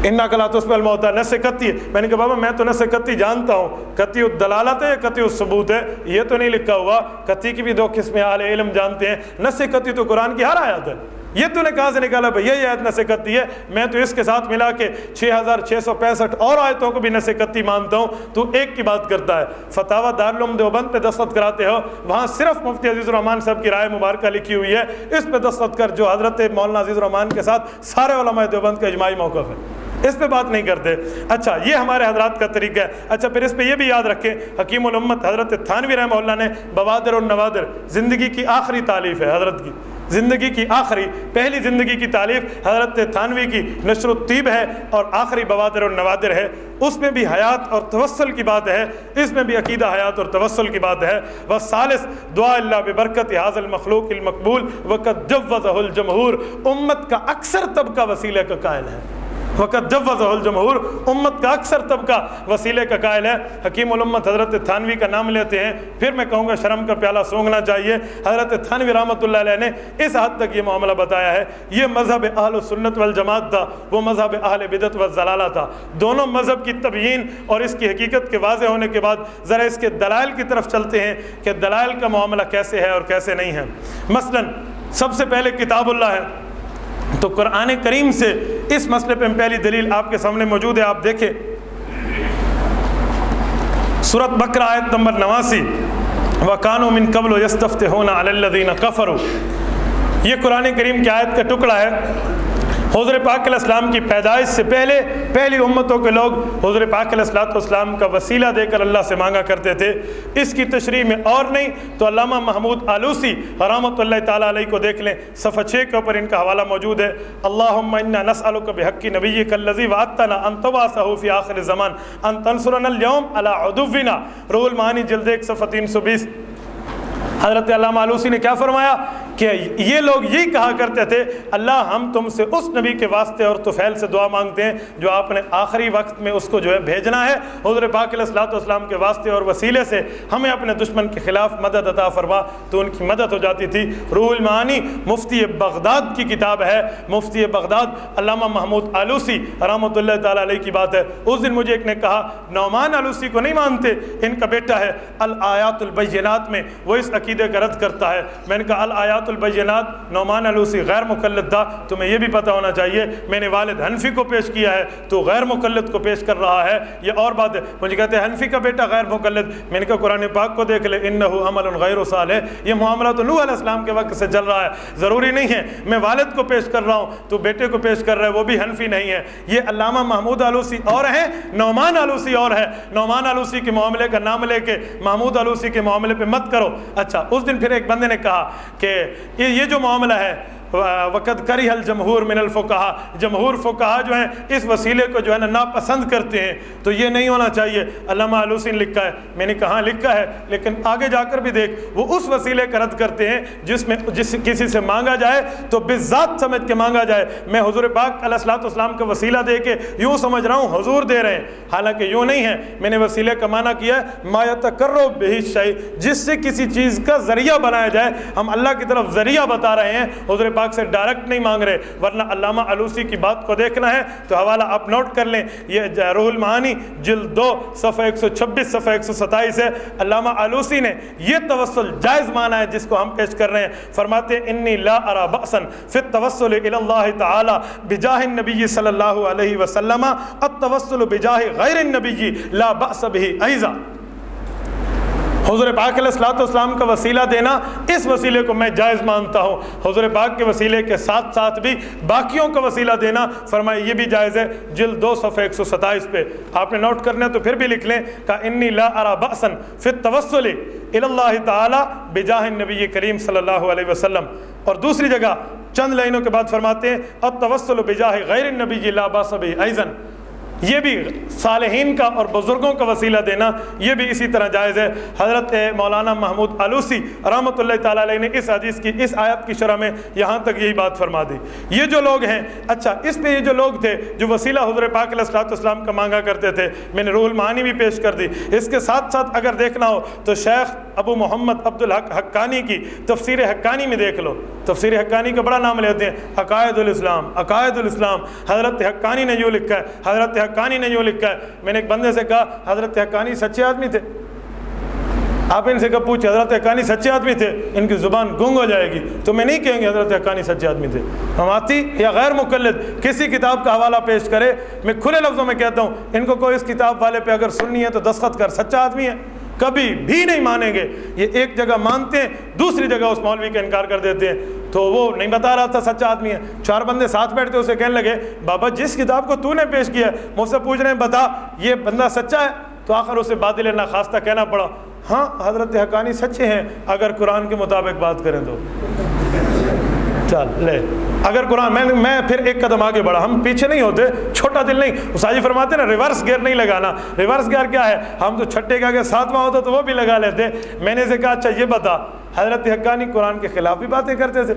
انک لا تسمع الموتى، نص قطعی ہے۔ میں نے کہا بابا میں تو نص قطعی جانتا ہوں، قطعی الدلالت ہے یا قطعی الثبوت ہے، یہ تو نہیں لکھا ہوا۔ قطعی کی بھی دو قسمیں اہل علم جانتے ہیں، نص قطعی تو قرآن کی ہر آیت ہے۔ یہ تو نے کہاں سے نکالا بھائی یہ آیت نص قطعی ہے؟ میں تو اس کے ساتھ ملا کے 6665 اور آیتوں کو بھی نص قطعی مانتا ہوں، تو ایک کی بات کرتا ہے۔ فتاوی دارالعلوم دیوبند پہ دستخط کراتے ہو، وہاں صرف مفتی عزیز الرحمان صاحب کی رائے مبارکہ لکھی ہوئی ہے، اس پہ دستخط کر جو حضرت مولانا عزیز الرحمان کے ساتھ سارے علماء دیوبند کا اجماعی موقف ہے، اس پہ بات نہیں کرتے۔ اچھا یہ ہمارے حضرات کا طریقہ ہے۔ اچھا پھر اس پہ یہ بھی یاد رکھیں، حکیم الامت حضرت تھانوی رحمہ اللہ نے بوادر النوادر، زندگی کی آخری تالیف ہے حضرت کی، زندگی کی آخری پہلی زندگی کی تالیف حضرت تھانوی کی نشر الطیب ہے اور آخری بوادر النوادر ہے، اس میں بھی حیات اور توسل کی بات ہے، اس میں بھی عقیدہ حیات اور توسل کی بات ہے۔ والثالث دعا اللہ ببرکت ھذا المخلوق المقبول وقد جوزہ الجمہور، امت کا اکثر طبقہ وسیلے کا قائل ہے، وقت جوزہ الجمہور، امت کا اکثر طبقہ وسیلے کا قائل ہے۔ حکیم الامت حضرت تھانوی کا نام لیتے ہیں، پھر میں کہوں گا شرم کا پیالہ سونگنا چاہیے۔ حضرت تھانوی رحمۃ اللہ علیہ نے اس حد تک یہ معاملہ بتایا ہے، یہ مذہب اہل سنت والجماعت تھا، وہ مذہب اہل بدعت والضلالہ تھا۔ دونوں مذہب کی تبیین اور اس کی حقیقت کے واضح ہونے کے بعد ذرا اس کے دلائل کی طرف چلتے ہیں کہ دلائل کا معاملہ کیسے ہے اور کیسے نہیں ہے۔ مثلاً سب سے پہلے کتاب اللہ ہے، تو قرآن کریم سے اس مسئلے پہ پہلی دلیل آپ کے سامنے موجود ہے، آپ دیکھیں سورۃ بقرہ آیت نمبر 89، وَكَانُوا مِن قَبْلُ يَسْتَفْتِحُونَ عَلَى الَّذِينَ كَفَرُوا، یہ قرآن کریم کی آیت کا ٹکڑا ہے۔ حضور پاک علیہ السلام کی پیدائش سے پہلے پہلی امتوں کے لوگ حضور پاک علیہ السلام کا وسیلہ دے کر اللہ سے مانگا کرتے تھے۔ اس کی تشریح میں اور نہیں تو علامہ محمود آلوسی رحمۃ اللہ تعالیٰ علیہ کو دیکھ لیں، صفحہ 6 کے اوپر ان کا حوالہ موجود ہے۔ اللہم انا نسألک بحق نبیک الذی وعدتنا ان تبعثہ فی آخر الزمان ان تنصرنا اليوم علی عدونا، روح المعانی جلد 1 صفحہ 320۔ حضرت علامہ آلوسی نے کیا فرمایا کہ یہ لوگ یہی کہا کرتے تھے، اللہ ہم تم سے اس نبی کے واسطے اور طفیل سے دعا مانگتے ہیں جو آپ نے آخری وقت میں اس کو جو ہے بھیجنا ہے، حضور پاک علیہ السلام کے واسطے اور وسیلے سے ہمیں اپنے دشمن کے خلاف مدد عطا فرما، تو ان کی مدد ہو جاتی تھی۔ روح المعانی مفتی بغداد کی کتاب ہے، مفتی بغداد علامہ محمود آلوسی رحمۃ اللہ تعالیٰ علیہ کی بات ہے۔ اس دن مجھے ایک نے کہا نعمان آلوسی کو نہیں مانتے، ان کا بیٹا ہے الآیات البینات میں وہ اس عقیدے کا رد کرتا ہے۔ میں نے کہا الآیات البینات، نعمان آلوسی غیر مقلد تھا، تمہیں یہ بھی پتہ ہونا چاہیے، میں نے والد حنفی کو پیش کیا ہے تو غیر مقلد کو پیش کر رہا ہے، یہ اور بات ہے۔ مجھے کہتے ہیں حنفی کا بیٹا غیر مقلد، میں نے کہا قرآن پاک کو دیکھ لے، انہ عمل غیر صالح، یہ معاملہ تو نوح علیہ السلام کے وقت سے چل رہا ہے، ضروری نہیں ہے میں والد کو پیش کر رہا ہوں تو بیٹے کو پیش کر رہا ہے، وہ بھی حنفی نہیں ہے۔ یہ علامہ محمود آلوسی اور ہیں، نعمان آلوسی اور ہے۔ نعمان آلوسی کے معاملے کا نام لے کے محمود آلوسی کے معاملے پہ مت کرو۔ اچھا اس دن پھر ایک بندے نے کہا کہ یہ جو معاملہ ہے وقد کرہ الجمہور من الفقہاء، جمہور فقہا جو ہیں اس وسیلے کو جو ہے نا ناپسند کرتے ہیں، تو یہ نہیں ہونا چاہیے۔ علامہ آلوسی نے لکھا ہے، میں نے کہا لکھا ہے، لیکن آگے جا کر بھی دیکھ وہ اس وسیلے کا رد کرتے ہیں جس میں کسی سے مانگا جائے تو بالذات سمجھ کے مانگا جائے۔ میں حضور پاک علیہ السلام کا وسیلہ دے کے یوں سمجھ رہا ہوں حضور دے رہے ہیں، حالانکہ یوں نہیں ہے۔ میں نے وسیلے کا معنی کیا ہے ما یتقرب بہ الشیء، جس سے کسی چیز کا ذریعہ بنایا جائے، ہم اللہ کی طرف ذریعہ بتا رہے ہیں، حضور پاک سے ڈائریکٹ نہیں مانگ رہے۔ ورنہ علامہ آلوسی کی بات کو دیکھنا ہے تو حوالہ آپ نوٹ کر لیں، یہ روح المعانی جلد 2 صفحہ 126 صفحہ 127 ہے۔ علامہ آلوسی نے یہ توسل جائز مانا ہے جس کو ہم پیش کر رہے ہیں، فرماتے ہیں انی لا ارى بأسا فی التوسل الی اللہ تعالی بجاہ النبی صلی اللہ علیہ وسلم، التوسل بجاہ غیر النبی لا بأس به ایضا۔ حضور پاک علیہ الصلوۃ والسلام کا وسیلہ دینا، اس وسیلے کو میں جائز مانتا ہوں۔ حضور پاک کے وسیلے کے ساتھ ساتھ بھی باقیوں کا وسیلہ دینا فرمائے یہ بھی جائز ہے۔ جلد 2 صفحہ 127 پہ آپ نے نوٹ کرنا ہے تو پھر بھی لکھ لیں کہ انی لا ارى بأسا فی التوسل الی اللہ تعالی بجاہ النبی کریم صلی اللہ علیہ وسلم۔ اور دوسری جگہ چند لائنوں کے بعد فرماتے ہیں التوسل بجاہ غیر النبی لا باس بہ ایضا، یہ بھی صالحین کا اور بزرگوں کا وسیلہ دینا یہ بھی اسی طرح جائز ہے۔ حضرت مولانا محمود علوسی رحمۃ اللہ تعالیٰ علیہ نے اس حدیث کی اس آیت کی شرح میں یہاں تک یہی بات فرما دی۔ یہ جو لوگ ہیں، اچھا اس پہ یہ جو لوگ تھے جو وسیلہ حضور پاک علیہ الصلوۃ والسلام کا مانگا کرتے تھے، میں نے روح المعانی بھی پیش کر دی۔ اس کے ساتھ ساتھ اگر دیکھنا ہو تو شیخ ابو محمد عبد الحق حقانی کی تفسیر حقانی میں دیکھ لو، تفسیر حقانی کا بڑا نام لیتے ہیں، عقائد الاسلام، عقائد الاسلام۔ حضرت حقانی نے یوں لکھا ہے، حضرت حقانی نے یوں لکھا ہے۔ میں نے ایک بندے سے کہا حضرت حقانی سچے آدمی تھے؟ آپ ان سے کب پوچھے حضرت حقانی سچے آدمی تھے؟ ان کی زبان گنگ ہو جائے گی، تو میں نہیں کہیں گے حضرت حقانی سچے آدمی تھے۔ ہماتی یا غیر مقلد کسی کتاب کا حوالہ پیش کرے، میں کھلے لفظوں میں کہتا ہوں ان کو کوئی اس کتاب والے پہ اگر سننی ہے تو دستخط کر، سچا آدمی ہے، کبھی بھی نہیں مانیں گے۔ یہ ایک جگہ مانتے ہیں، دوسری جگہ اس مولوی کا انکار کر دیتے ہیں۔ تو وہ نہیں بتا رہا تھا سچا آدمی ہے، 4 بندے ساتھ بیٹھتے اسے کہنے لگے بابا جس کتاب کو تو نے پیش کیا ہے مجھ سے پوچھ رہے ہیں بتا یہ بندہ سچا ہے؟ تو آخر اسے باطل ناخواستہ کہنا پڑا ہاں حضرت حقانی سچے ہیں اگر قرآن کے مطابق بات کریں تو۔ چل لے اگر قرآن میں پھر ایک قدم آگے بڑھا، ہم پیچھے نہیں ہوتے، چھوٹا دل نہیں۔ استاد جی فرماتے ہیں نا ریورس گیئر نہیں لگانا۔ ریورس گیئر کیا ہے؟ ہم تو چھٹے کے آگے 7واں ہوتا تو وہ بھی لگا لیتے۔ میں نے اسے کہا اچھا یہ بتا حضرت حقانی قرآن کے خلاف بھی باتیں کرتے تھے؟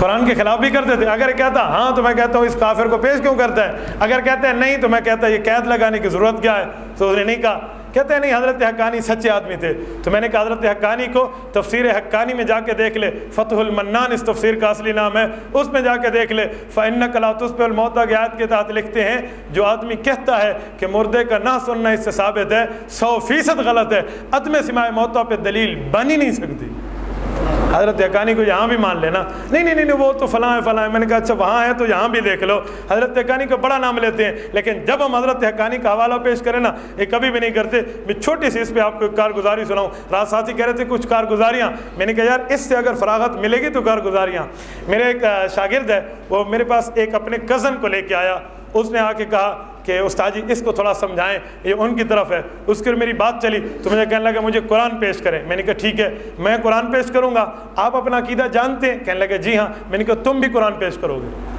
قرآن کے خلاف بھی کرتے تھے؟ اگر کہتا ہاں تو میں کہتا ہوں اس کافر کو پیش کیوں کرتا ہے، اگر کہتے ہیں نہیں تو میں کہتا یہ قید لگانے کی ضرورت کیا ہے؟ تو اس نے نہیں کہا، کہتے ہیں نہیں حضرت حقانی سچے آدمی تھے۔ تو میں نے کہا حضرت حقانی کو تفسیر حقانی میں جا کے دیکھ لے، فتح المنان اس تفسیر کا اصلی نام ہے، اس میں جا کے دیکھ لے۔ فَإِنَّكَ لَا تُسْمِعُ الْمَوْتَىٰ کی آیت کے تحت لکھتے ہیں جو آدمی کہتا ہے کہ مردے کا نہ سننا اس سے ثابت ہے 100% غلط ہے، عدم سماع موتیٰ پہ دلیل بن ہی نہیں سکتی۔ حضرت حقانی کو یہاں بھی مان لینا، نہیں وہ تو فلاں ہے فلاں ہے۔ میں نے کہا اچھا وہاں ہے تو یہاں بھی دیکھ لو۔ حضرت حقانی کا بڑا نام لیتے ہیں، لیکن جب ہم حضرت حقانی کا حوالہ پیش کریں نا یہ کبھی بھی نہیں کرتے۔ میں چھوٹی سی اس پہ آپ کو ایک کارگزاری سناؤں۔ رات ساتھی کہہ رہے تھے کچھ کارگزاریاں، میں نے کہا یار اس سے اگر فراغت ملے گی تو کارگزاریاں۔ میرے ایک شاگرد ہے وہ میرے پاس ایک اپنے کزن کو لے کے آیا، اس نے آ کے کہا کہ استاد جی اس کو تھوڑا سمجھائیں، یہ ان کی طرف ہے۔ اس کی میری بات چلی تو مجھے کہنے لگا مجھے قرآن پیش کریں۔ میں نے کہا ٹھیک ہے میں قرآن پیش کروں گا، آپ اپنا عقیدہ جانتے ہیں؟ کہنے لگے جی ہاں۔ میں نے کہا تم بھی قرآن پیش کرو گے؟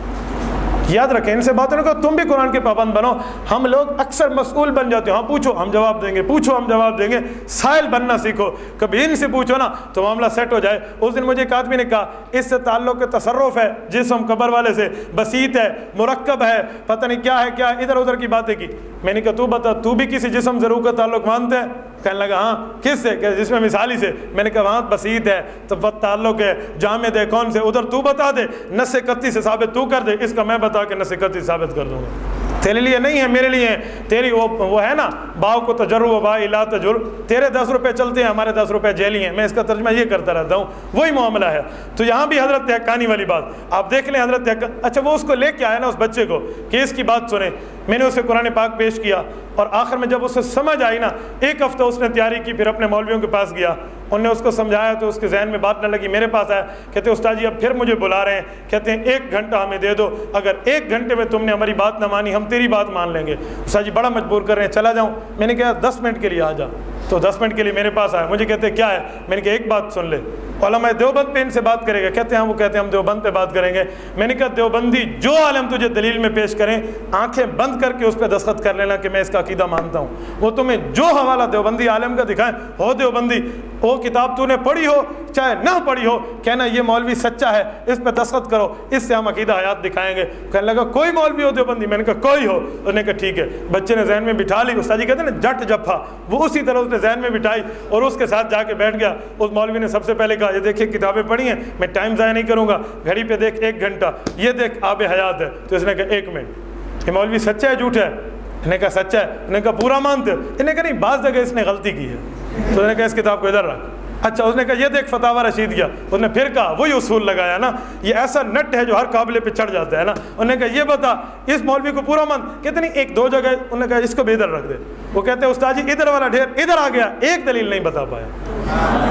یاد رکھیں ان سے باتوں کو، تم بھی قرآن کے پابند بنو۔ ہم لوگ اکثر مسئول بن جاتے ہیں، ہاں پوچھو ہم جواب دیں گے، پوچھو ہم جواب دیں گے۔ سائل بننا سیکھو، کبھی ان سے پوچھو نا تو معاملہ سیٹ ہو جائے۔ اس دن مجھے ایک آدمی نے کہا اس سے تعلق تصرف ہے جسم قبر والے سے، بسیط ہے، مرکب ہے، پتہ نہیں کیا ہے کیا، ادھر ادھر کی باتیں کی۔ میں نے کہا تو بتا تو بھی کسی جسم سے روح کا تعلق مانتا ہے؟ کہنے لگا ہاں۔ کس سے؟ کہ جس میں مثالی سے۔ میں نے کہا وہاں بسیط ہے تو تعلق ہے، جامد ہے، کون سے؟ ادھر تو بتا دے، نص قطعی سے ثابت تو کر دے، اس کا میں بتا کے نص قطعی ثابت کر دوں گا۔ تیرے لیے نہیں ہے میرے لیے ہے، تیری وہ ہے نا باؤ کو تجرب و بائی لا تجر، تیرے 10 روپے چلتے ہیں ہمارے 10 روپے جیلی ہیں۔ میں اس کا ترجمہ یہ کرتا رہتا ہوں، وہی معاملہ ہے۔ تو یہاں بھی حضرت حقانی والی بات آپ دیکھ لیں۔ حضرت اچھا وہ اس کو لے کے آیا نا اس بچے کو کہ اس کی بات سنیں۔ میں نے اسے قرآن پاک پیش کیا اور آخر میں جب اسے سمجھ آئی نا 1 ہفتہ اس نے تیاری کی، پھر اپنے مولویوں کے پاس گیا، انہوں نے اس کو سمجھایا تو اس کے ذہن میں بات نہ لگی، میرے پاس آیا، کہتے استاد جی اب پھر مجھے بلا رہے ہیں، کہتے ہیں 1 گھنٹہ ہمیں دے دو، اگر 1 گھنٹے میں تم نے ہماری بات نہ مانی ہم تیری بات مان لیں گے۔ استاد جی بڑا مجبور کر رہے ہیں، چلا جاؤں؟ میں نے کہا 10 منٹ کے لیے آ جا۔ تو 10 منٹ کے لیے میرے پاس آیا، مجھے کہتے کیا ہے؟ میں نے کہا ایک بات سن لے، علماء دیوبند پہ ان سے بات کرے گا؟ کہتے ہیں وہ کہتے ہیں ہم دیوبند پہ بات کریں گے۔ میں نے کہا دیوبندی جو عالم تجھے دلیل میں پیش کریں آنکھیں بند کر کے اس پہ دستخط کر لینا کہ میں اس کا عقیدہ مانتا ہوں۔ وہ تمہیں جو حوالہ دیوبندی عالم کا دکھائیں، ہو دیوبندی، وہ کتاب تو نے پڑھی ہو چاہے نہ پڑھی ہو، کہنا یہ مولوی سچا ہے اس پہ دستخط کرو، اس سے ہم عقیدہ حیات دکھائیں گے۔ کہنے لگا کوئی مولوی ہو دیوبندی؟ میں نے کہا کوئی ہو۔ انہوں نے کہا ٹھیک ہے۔ بچے نے ذہن میں بٹھا لی، استاد جی کہتے ہیں نا جٹ جفا، وہ اسی طرح اس نے ذہن میں بٹھائی اور اس کے ساتھ جا کے بیٹھ گیا۔ اس مولوی نے سب سے پہلے کہا یہ دیکھیے کتابیں پڑھی ہیں، میں ٹائم ضائع نہیں کروں گا، گھڑی پہ دیکھ 1 گھنٹہ، یہ دیکھ آب حیات ہے۔ تو اس نے کہا 1 منٹ، یہ مولوی سچا ہے جھوٹا ہے؟ انہوں نے کہا سچا ہے۔ انہوں نے کہا پورا مانتے ہو؟ انہوں نے کہا نہیں بعض جگہ اس نے غلطی کی ہے۔ تو انہوں نے کہا اس کتاب کو ادھر رکھ، اچھا اس نے کہا یہ دیکھ فتاوی رشیدیہ، اس نے پھر کہا وہی اصول لگایا نا، یہ ایسا نٹ ہے جو ہر قابل پہ چڑھ جاتا ہے نا، انہوں نے کہا یہ بتا اس مولوی کو پورا من، کہتے نہیں ایک دو جگہ، انہوں نے کہا اس کو بھی ادھر رکھ دے، وہ کہتے ہیں استاد جی ادھر والا ڈھیر ادھر آ گیا، ایک دلیل نہیں بتا پایا۔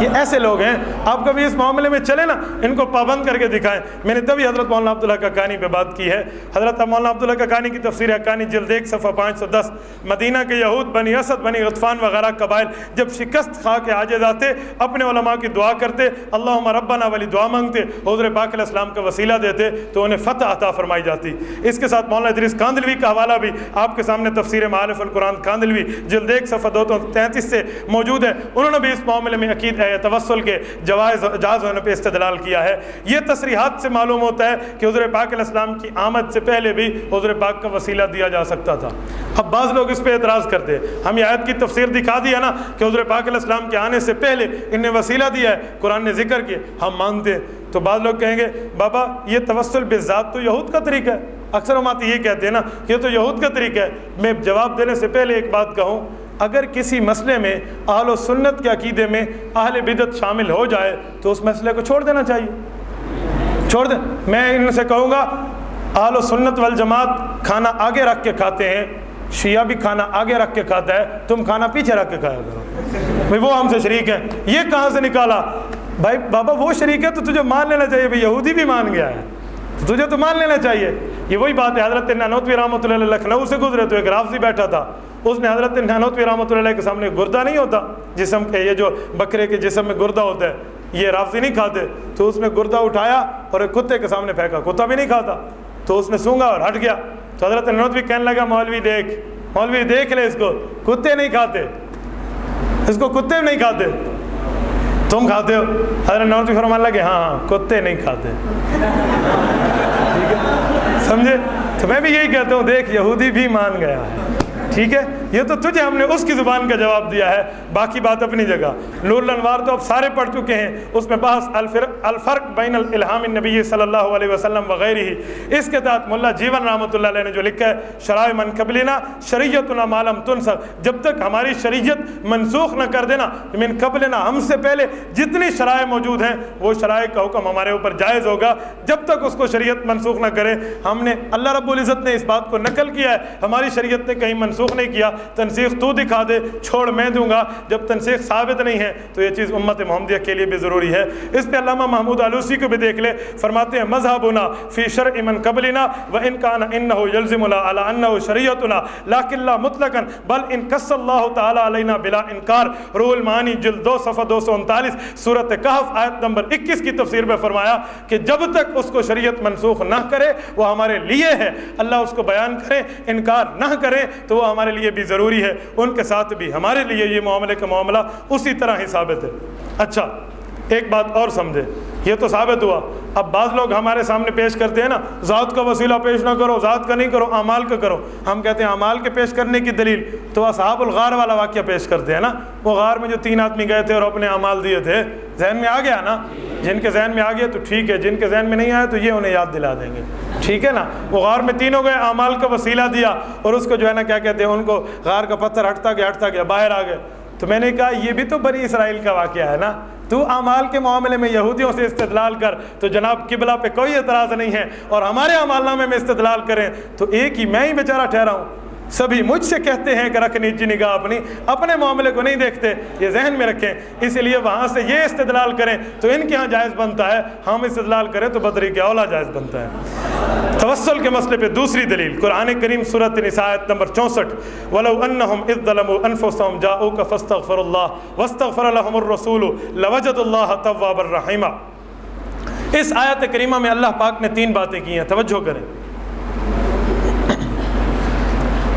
یہ ایسے لوگ ہیں، آپ کبھی اس معاملے میں چلے نا ان کو پابند کر کے دکھائیں۔ میں نے تبھی حضرت مولانا عبداللہ کاکانی پہ بات کی ہے، حضرت مولانا عبداللہ کاکانی کی تفسیر حقانی جلد 1 صفحہ 510، مدینہ کے یہود بنی اسد بنی غطفان وغیرہ قبائل جب شکست کھا کے عاجز آتے اپنے علماء کی دعا کرتے، اللہم ربنا والی دعا مانگتے، حضور پاک علیہ السلام کا وسیلہ دیتے تو انہیں فتح عطا فرمائی جاتی۔ اس کے ساتھ مولانا ادریس کاندلوی کا حوالہ بھی آپ کے سامنے تفسیر معارف القرآن کاندلوی جلد 1 صفحہ 233 سے موجود ہے، انہوں نے بھی اس معاملے میں عقید توسل کے جائز ہونے پہ استدلال کیا ہے۔ یہ تصریحات سے معلوم ہوتا ہے کہ حضور پاک علیہ السلام کی آمد سے پہلے بھی حضور پاک کا وسیلہ دیا جا سکتا تھا۔ اب بعض لوگ اس پہ اعتراض کرتے ہیں، ہم یہ آیت کی تفسیر دکھا دیا نا کہ حضور پاک علیہ السلام کے آنے سے پہلے انہیں وسیلہ دیا ہے، قرآن نے ذکر کیا، ہم مانتے ہیں۔ تو بعض لوگ کہیں گے بابا یہ توسل بالذات تو یہود کا طریقہ ہے، اکثر ہم آتے یہ کہتے ہیں نا یہ تو یہود کا طریقہ ہے۔ میں جواب دینے سے پہلے ایک بات کہوں، اگر کسی مسئلے میں اہل و سنت کے عقیدے میں اہل بدعت شامل ہو جائے تو اس مسئلے کو چھوڑ دینا چاہیے، چھوڑ دیں۔ میں ان سے کہوں گا اہل و سنت والجماعت کھانا آگے رکھ کے کھاتے ہیں، شیعہ بھی کھانا آگے رکھ کے کھاتا ہے، تم کھانا پیچھے رکھ کے کھایا کرو، بھائی وہ ہم سے شریک ہے۔ یہ کہاں سے نکالا؟ بھائی بابا وہ شریک ہے تو تجھے مان لینا چاہیے، بھائی یہودی بھی مان گیا ہے تو تجھے تو مان لینا چاہیے۔ یہ وہی بات ہے، حضرت نانوتوی رحمۃ اللہ علیہ لکھنؤ سے گزرے تو ایک رافضی بیٹھا تھا، اس نے حضرت نانوتوی رحمۃ اللہ علیہ کے سامنے گردہ نہیں ہوتا جسم کے، یہ جو بکرے کے جسم میں گردہ ہوتا ہے یہ رافضی نہیں کھاتے، تو اس نے گردہ اٹھایا اور ایک کتے کے سامنے پھینکا، کتا بھی نہیں کھاتا، تو اس نے سونگا اور ہٹ گیا۔ تو حضرت نانوتوی کہنے لگا مولوی دیکھ لے اس کو، کتے نہیں کھاتے، اس کو کتے نہیں کھاتے، تم کھاتے ہو؟ حضرت نانوتوی فرمانے لگے ہاں کتے نہیں کھاتے، ٹھیک ہے سمجھے؟ تو میں بھی یہی کہتا ہوں دیکھ یہودی بھی مان گیا ہے، ٹھیک ہے، یہ تو تجھے ہم نے اس کی زبان کا جواب دیا ہے، باقی بات اپنی جگہ۔ نور الانوار تو اب سارے پڑھ چکے ہیں، اس میں بحث الفرق بین الالہام النبی صلی اللہ علیہ وسلم وغیرہ ہی، اس کے تحت ملا جیون رحمۃ اللہ علیہ نے جو لکھا ہے شرائع من قبلنا شریعتنا ما لم تنسخ، جب تک ہماری شریعت منسوخ نہ کر دینا، من قبلنا ہم سے پہلے جتنی شرائع موجود ہیں وہ شرائع کا حکم ہمارے اوپر جائز ہوگا جب تک اس کو شریعت منسوخ نہ کرے۔ ہم نے اللہ رب العزت نے اس بات کو نقل کیا ہے، ہماری شریعت نے کہیں منسوخ نہیں کیا، تنسیخ تو دکھا دے چھوڑ میں دوں گا، جب تنسیخ ثابت نہیں ہے تو یہ چیز امت محمدیہ کے لیے بھی ضروری ہے۔ اس پہ علامہ محمود آلوسی کو بھی دیکھ لے، فرماتے ہیں مذہبنا فی شرع من قبلنا وان کان انہ یلزمنا علی انہ شریعتنا لیکن لا مطلقا بل ان قص اللہ تعالی علینا بلا انکار۔ روح المعانی جلد 2 صفحہ 239 سورۃ کہف آیت نمبر 21 کی تفسیر میں فرمایا کہ جب تک اس کو شریعت منسوخ نہ کرے وہ ہمارے لیے ہے، اللہ اس کو بیان کرے انکار نہ کرے تو وہ ہمارے لیے بھی ضروری ہے، ان کے ساتھ بھی ہمارے لیے یہ معاملے کا معاملہ اسی طرح ہی ثابت ہے۔ اچھا ایک بات اور سمجھے، یہ تو ثابت ہوا، اب بعض لوگ ہمارے سامنے پیش کرتے ہیں نا ذات کا وسیلہ پیش نہ کرو، ذات کا نہیں کرو، اعمال کا کرو، ہم کہتے ہیں اعمال کے پیش کرنے کی دلیل تو اصحاب الغار والا واقعہ پیش کرتے ہیں نا، وہ غار میں جو 3 آدمی گئے تھے اور اپنے اعمال دیے تھے، ذہن میں آ گیا نا؟ جن کے ذہن میں آ گیا تو ٹھیک ہے، جن کے ذہن میں نہیں آیا تو یہ انہیں یاد دلا دیں گے، ٹھیک ہے نا؟ وہ غار میں تینوں گئے، اعمال کا وسیلہ دیا اور اس کو جو ہے نا کیا کہتے ہیں، ان کو غار کا پتھر ہٹتا گیا باہر آ گئے۔ تو میں نے کہا یہ بھی تو بنی اسرائیل کا واقعہ ہے نا، تو اعمال کے معاملے میں یہودیوں سے استدلال کر تو جناب قبلہ پہ کوئی اعتراض نہیں ہے، اور ہمارے اعمال نامے میں استدلال کریں تو ایک ہی میں ہی بیچارہ ٹھہرا ہوں۔ سبھی مجھ سے کہتے ہیں کہ رکھ نیچی نگاہ اپنے معاملے کو نہیں دیکھتے، یہ ذہن میں رکھیں، اس لیے وہاں سے یہ استدلال کریں تو ان کے ہاں جائز بنتا ہے، ہم استدلال کریں تو بطریق اولا جائز بنتا ہے۔ توسل کے مسئلے پہ دوسری دلیل قرآن کریم سورۃ النساء آیت نمبر 64، وَلَوْ أَنَّهُمْ إِذْ ظَلَمُوا أَنفُسَهُمْ جَاءُوكَ فَاسْتَغْفَرُوا اللَّهَ وَاسْتَغْفَرَ لَهُمُ الرَّسُولُ لَوَجَدُوا اللَّهَ تَوَّابًا رَحِيمًا۔ اس آیت کریمہ میں اللہ پاک نے 3 باتیں کی ہیں، توجہ کریں،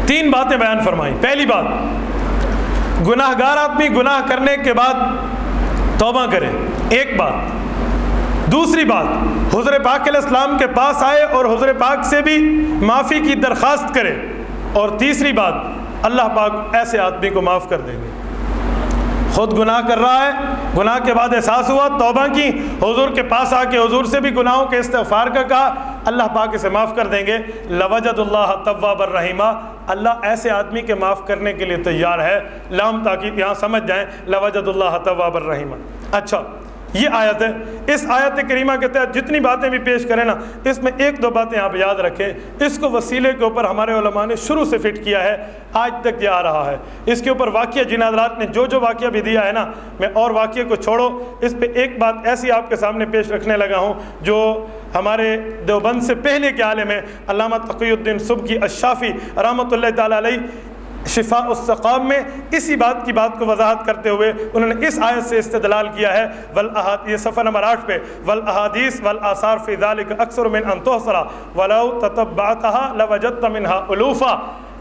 3 باتیں بیان فرمائیں۔ پہلی بات، گناہ گار آدمی گناہ کرنے کے بعد توبہ کرے، ایک بات۔ دوسری بات، حضور پاک علیہ السلام کے پاس آئے اور حضور پاک سے بھی معافی کی درخواست کرے، اور تیسری بات، اللہ پاک ایسے آدمی کو معاف کر دیں گے۔ خود گناہ کر رہا ہے، گناہ کے بعد احساس ہوا، توبہ کی، حضور کے پاس آ کے حضور سے بھی گناہوں کے استغفار کا کہا، اللہ پاک اسے معاف کر دیں گے۔ لوجد اللہ توابا رحیمہ، اللہ ایسے آدمی کے معاف کرنے کے لیے تیار ہے، لام تاکید، یہاں سمجھ جائیں، لوجد اللہ توابا رحیمہ۔ اچھا یہ آیت ہے، اس آیت کریمہ کے تحت جتنی باتیں بھی پیش کریں نا، اس میں ایک دو باتیں آپ یاد رکھیں، اس کو وسیلے کے اوپر ہمارے علماء نے شروع سے فٹ کیا ہے، آج تک یہ آ رہا ہے۔ اس کے اوپر واقعہ جن حضرات نے جو واقعہ بھی دیا ہے نا، میں اور واقعے کو چھوڑو، اس پہ ایک بات ایسی آپ کے سامنے پیش رکھنے لگا ہوں جو ہمارے دیوبند سے پہلے کے عالم ہیں علامہ تقی الدین سبکی الشافی رحمۃ اللہ تعالیٰ علیہ، شفاء السقام میں اسی بات کی بات کو وضاحت کرتے ہوئے انہوں نے اس آیت سے استدلال کیا ہے، یہ صفحہ نمبر 8 پہ، والاحادیث والآثار فی ذلک اکثر من ان تحصر ولو تتبعتها لوجدت منها الوفا۔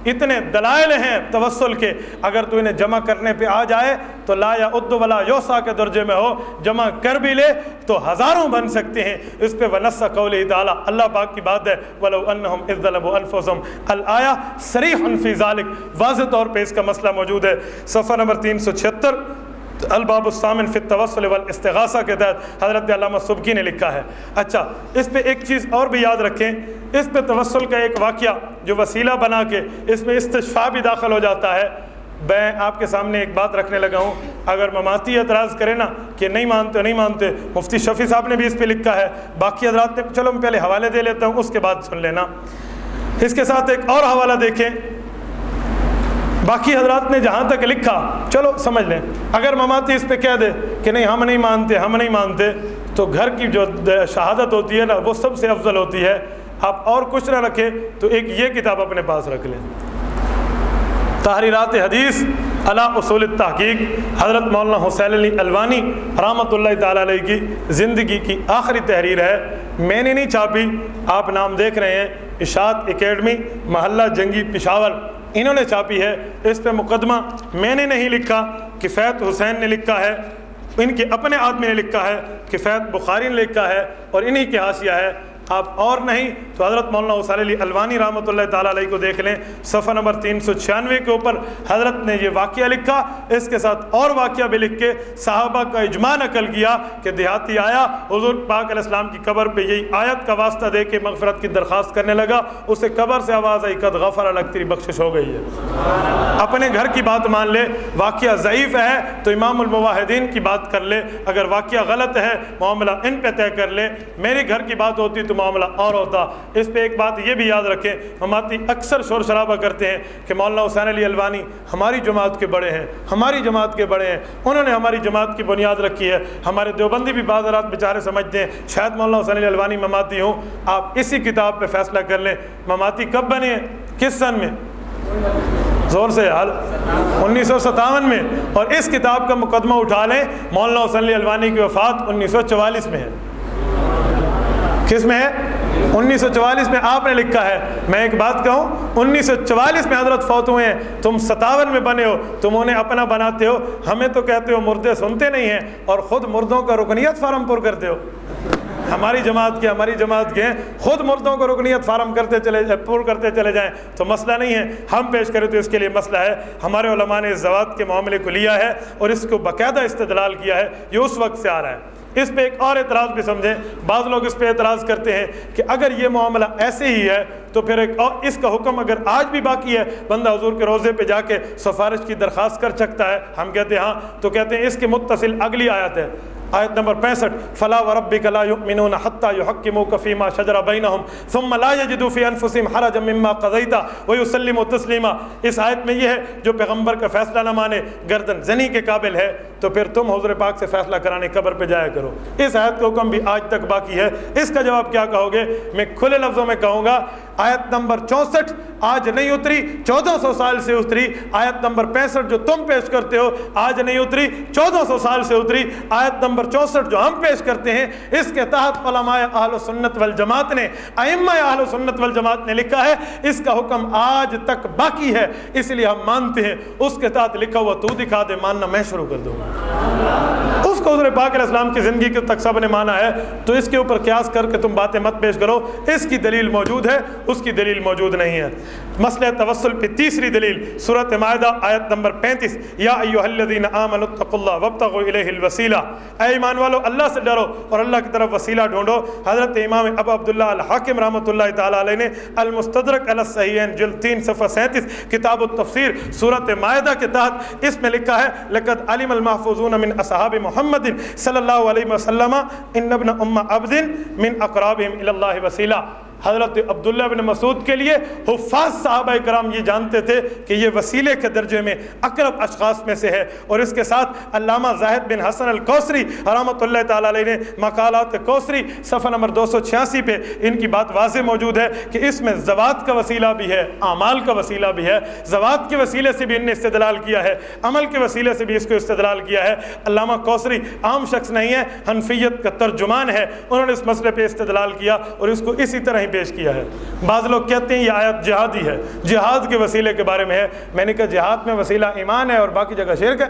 اتنے دلائل ہیں توسل کے، اگر تو انہیں جمع کرنے پہ آ جائے تو لا یعد ولا یحصی کے درجے میں ہو، جمع کر بھی لے تو ہزاروں بن سکتے ہیں۔ اس پہ ونص قولہ تعالی، اللہ پاک کی بات ہے، ولو انہم اذ ظلموا انفسہم، الآیہ صریح فی ذلک، واضح طور پہ اس کا مسئلہ موجود ہے۔ صفحہ نمبر 376 الباب الثامن فی التوسل والاستغاثہ کے تحت حضرت علامہ سبکی نے لکھا ہے۔ اچھا اس پہ ایک چیز اور بھی یاد رکھیں، اس پہ توسل کا ایک واقعہ جو وسیلہ بنا کے اس میں استشفاء بھی داخل ہو جاتا ہے۔ میں آپ کے سامنے ایک بات رکھنے لگا ہوں، اگر مماتی اعتراض کرے نا کہ نہیں مانتے، مفتی شفیع صاحب نے بھی اس پہ لکھا ہے، باقی حضرات نے، چلو میں پہلے حوالے دے لیتا ہوں، اس کے بعد سن لینا۔ اس کے ساتھ ایک اور حوالہ دیکھیں، باقی حضرات نے جہاں تک لکھا چلو سمجھ لیں، اگر مماتی اس پہ کہہ دے کہ نہیں ہم نہیں مانتے تو گھر کی جو شہادت ہوتی ہے نا وہ سب سے افضل ہوتی ہے۔ آپ اور کچھ نہ رکھیں تو ایک یہ کتاب اپنے پاس رکھ لیں، تحریرات حدیث علی اصول التحقیق، حضرت مولانا حسین علی الوانی رحمۃ اللہ تعالیٰ علیہ کی زندگی کی آخری تحریر ہے، میں نے نہیں چھاپی، آپ نام دیکھ رہے ہیں، اشاعت اکیڈمی محلہ جنگی پشاور، انہوں نے چھاپی ہے۔ اس پہ مقدمہ میں نے نہیں لکھا، کفایت حسین نے لکھا ہے، ان کے اپنے آدمی نے لکھا ہے، کفایت بخاری نے لکھا ہے، اور انہی کے حاشیہ ہے۔ آپ اور نہیں تو حضرت مولانا حسین علی الوانی رحمۃ اللہ تعالیٰ علیہ کو دیکھ لیں، صفحہ نمبر 396 کے اوپر حضرت نے یہ واقعہ لکھا، اس کے ساتھ اور واقعہ بھی لکھ کے صحابہ کا اجماع نقل کیا کہ دیہاتی آیا حضور پاک علیہ السلام کی قبر پہ یہی آیت کا واسطہ دے کے مغفرت کی درخواست کرنے لگا، اسے قبر سے آواز آئی قد غفر لک، تیری بخشش ہو گئی ہے۔ اپنے گھر کی بات مان لے، واقعہ ضعیف ہے تو امام الموحدین کی بات کر لے، اگر واقعہ غلط ہے معاملہ ان پہ طے کر لے، میری گھر کی بات ہوتی تو معاملہ اور ہوتا۔ اس پہ ایک بات یہ بھی یاد رکھیں، مماتی اکثر شور شرابہ کرتے ہیں کہ مولانا حسین علی الوانی ہماری جماعت کے بڑے ہیں، انہوں نے ہماری جماعت کی بنیاد رکھی ہے۔ ہمارے دیوبندی بھی بعض رات بیچارے سمجھتے ہیں شاید مولانا حسین علی الوانی مماتی ہوں۔ آپ اسی کتاب پہ فیصلہ کر لیں مماتی کب بنے ہیں، کس سن میں، زور سے حال 1957 میں، اور اس کتاب کا مقدمہ اٹھا لیں، مولانا حسین علی الوانی کی وفات 1944 میں ہے۔ کس میں ہے؟ 1944 میں آپ نے لکھا ہے۔ میں ایک بات کہوں، 1944 میں حضرت فوت ہوئے ہیں، تم 57 میں بنے ہو، تم انہیں اپنا بناتے ہو، ہمیں تو کہتے ہو مردے سنتے نہیں ہیں، اور خود مردوں کا رکنیت فارم پر کرتے ہو۔ ہماری جماعت کے ہیں، خود مردوں کو رکنیت فارم پور کرتے چلے جائیں تو مسئلہ نہیں ہے، ہم پیش کریں تو اس کے لیے مسئلہ ہے۔ ہمارے علماء نے اس زوات کے معاملے کو لیا ہے اور اس کو باقاعدہ استدلال کیا ہے، یہ اس وقت سے آ رہا ہے۔ اس پہ ایک اور اعتراض بھی سمجھیں، بعض لوگ اس پہ اعتراض کرتے ہیں کہ اگر یہ معاملہ ایسے ہی ہے تو پھر ایک اور اس کا حکم اگر آج بھی باقی ہے، بندہ حضور کے روضے پہ جا کے سفارش کی درخواست کر سکتا ہے، ہم کہتے ہیں ہاں، تو کہتے ہیں اس کے متصل اگلی آیت ہے، آیت نمبر 65، فلا وربک لا یؤمنون حتی یحکموک فیما شجر بینہم ثم لا یجدوا فی انفسہم حرجا مما قضیت ویسلموا تسلیما۔ اس آیت میں یہ ہے جو پیغمبر کا فیصلہ نہ مانے گردن زنی کے قابل ہے، تو پھر تم حضور پاک سے فیصلہ کرانے قبر پہ جایا کرو۔ اس آیت کا حکم بھی آج تک باقی ہے۔ اس کا جواب کیا کہو گے؟ میں کھلے لفظوں میں کہوں گا، آیت نمبر 64 آج نہیں اتری، 1400 سال سے اتری۔ آیت نمبر 65 جو تم پیش کرتے ہو آج نہیں اتری، 1400 سال سے اتری۔ آیت نمبر 64 جو ہم پیش کرتے ہیں، اس کے تحت علماء اہل سنت والجماعت نے، ائمہ اہل سنت والجماعت نے لکھا ہے، اس کا حکم آج تک باقی ہے، اس لیے ہم مانتے ہیں۔ اس کے تحت لکھا ہوا تو دکھا دے، ماننا میں شروع کر دوں گا۔ اس کو حضور پاک علیہ السلام کی زندگی کے تک سب نے مانا ہے، تو اس کے اوپر قیاس کر کے تم باتیں مت پیش کرو۔ اس کی دلیل موجود ہے، اس کی دلیل موجود نہیں ہے۔ مسئلہ توسل پہ تیسری دلیل سورۃ مائدہ آیت نمبر 35، یا ایھا الذین آمنوا اتقوا اللہ وابتغوا الیہ الوسیلہ، اے ایمان والو اللہ سے ڈرو اور اللہ کی طرف وسیلہ ڈھونڈو۔ حضرت امام ابو عبداللہ الحاکم رحمۃ اللہ تعالیٰ علیہ نے المستدرک علی الصحیحین جلد 3 صفحہ 37 کتاب التفسیر سورۃ مائدہ کے تحت اس میں لکھا ہے، لقد علم المحفوظون من اصحاب محمد صلی اللہ علیہ وسلم ان ابن ام عبد من اقرابہم الی اللہ وسیلہ۔ حضرت عبداللہ بن مسعود کے لیے حفاظ صحابہ کرام یہ جانتے تھے کہ یہ وسیلے کے درجے میں اقرب اشخاص میں سے ہے۔ اور اس کے ساتھ علامہ زاہد بن حسن الکوثری رحمۃ اللہ تعالیٰ علیہ نے مقالات کوثری صفحہ نمبر 286 پہ ان کی بات واضح موجود ہے کہ اس میں زوات کا وسیلہ بھی ہے، اعمال کا وسیلہ بھی ہے۔ زوات کے وسیلے سے بھی ان نے استدلال کیا ہے، عمل کے وسیلے سے بھی اس کو استدلال کیا ہے۔ علامہ کوثری عام شخص نہیں ہے، حنفیت کا ترجمان ہے، انہوں نے اس مسئلے پہ استدلال کیا اور اس کو اسی طرح پیش کیا ہے۔ بعض لوگ کہتے ہیں یہ آیت جہادی ہے، جہاد کے وسیلے کے بارے میں ہے۔ میں نے کہا جہاد میں وسیلہ ایمان ہے اور باقی جگہ شرک ہے۔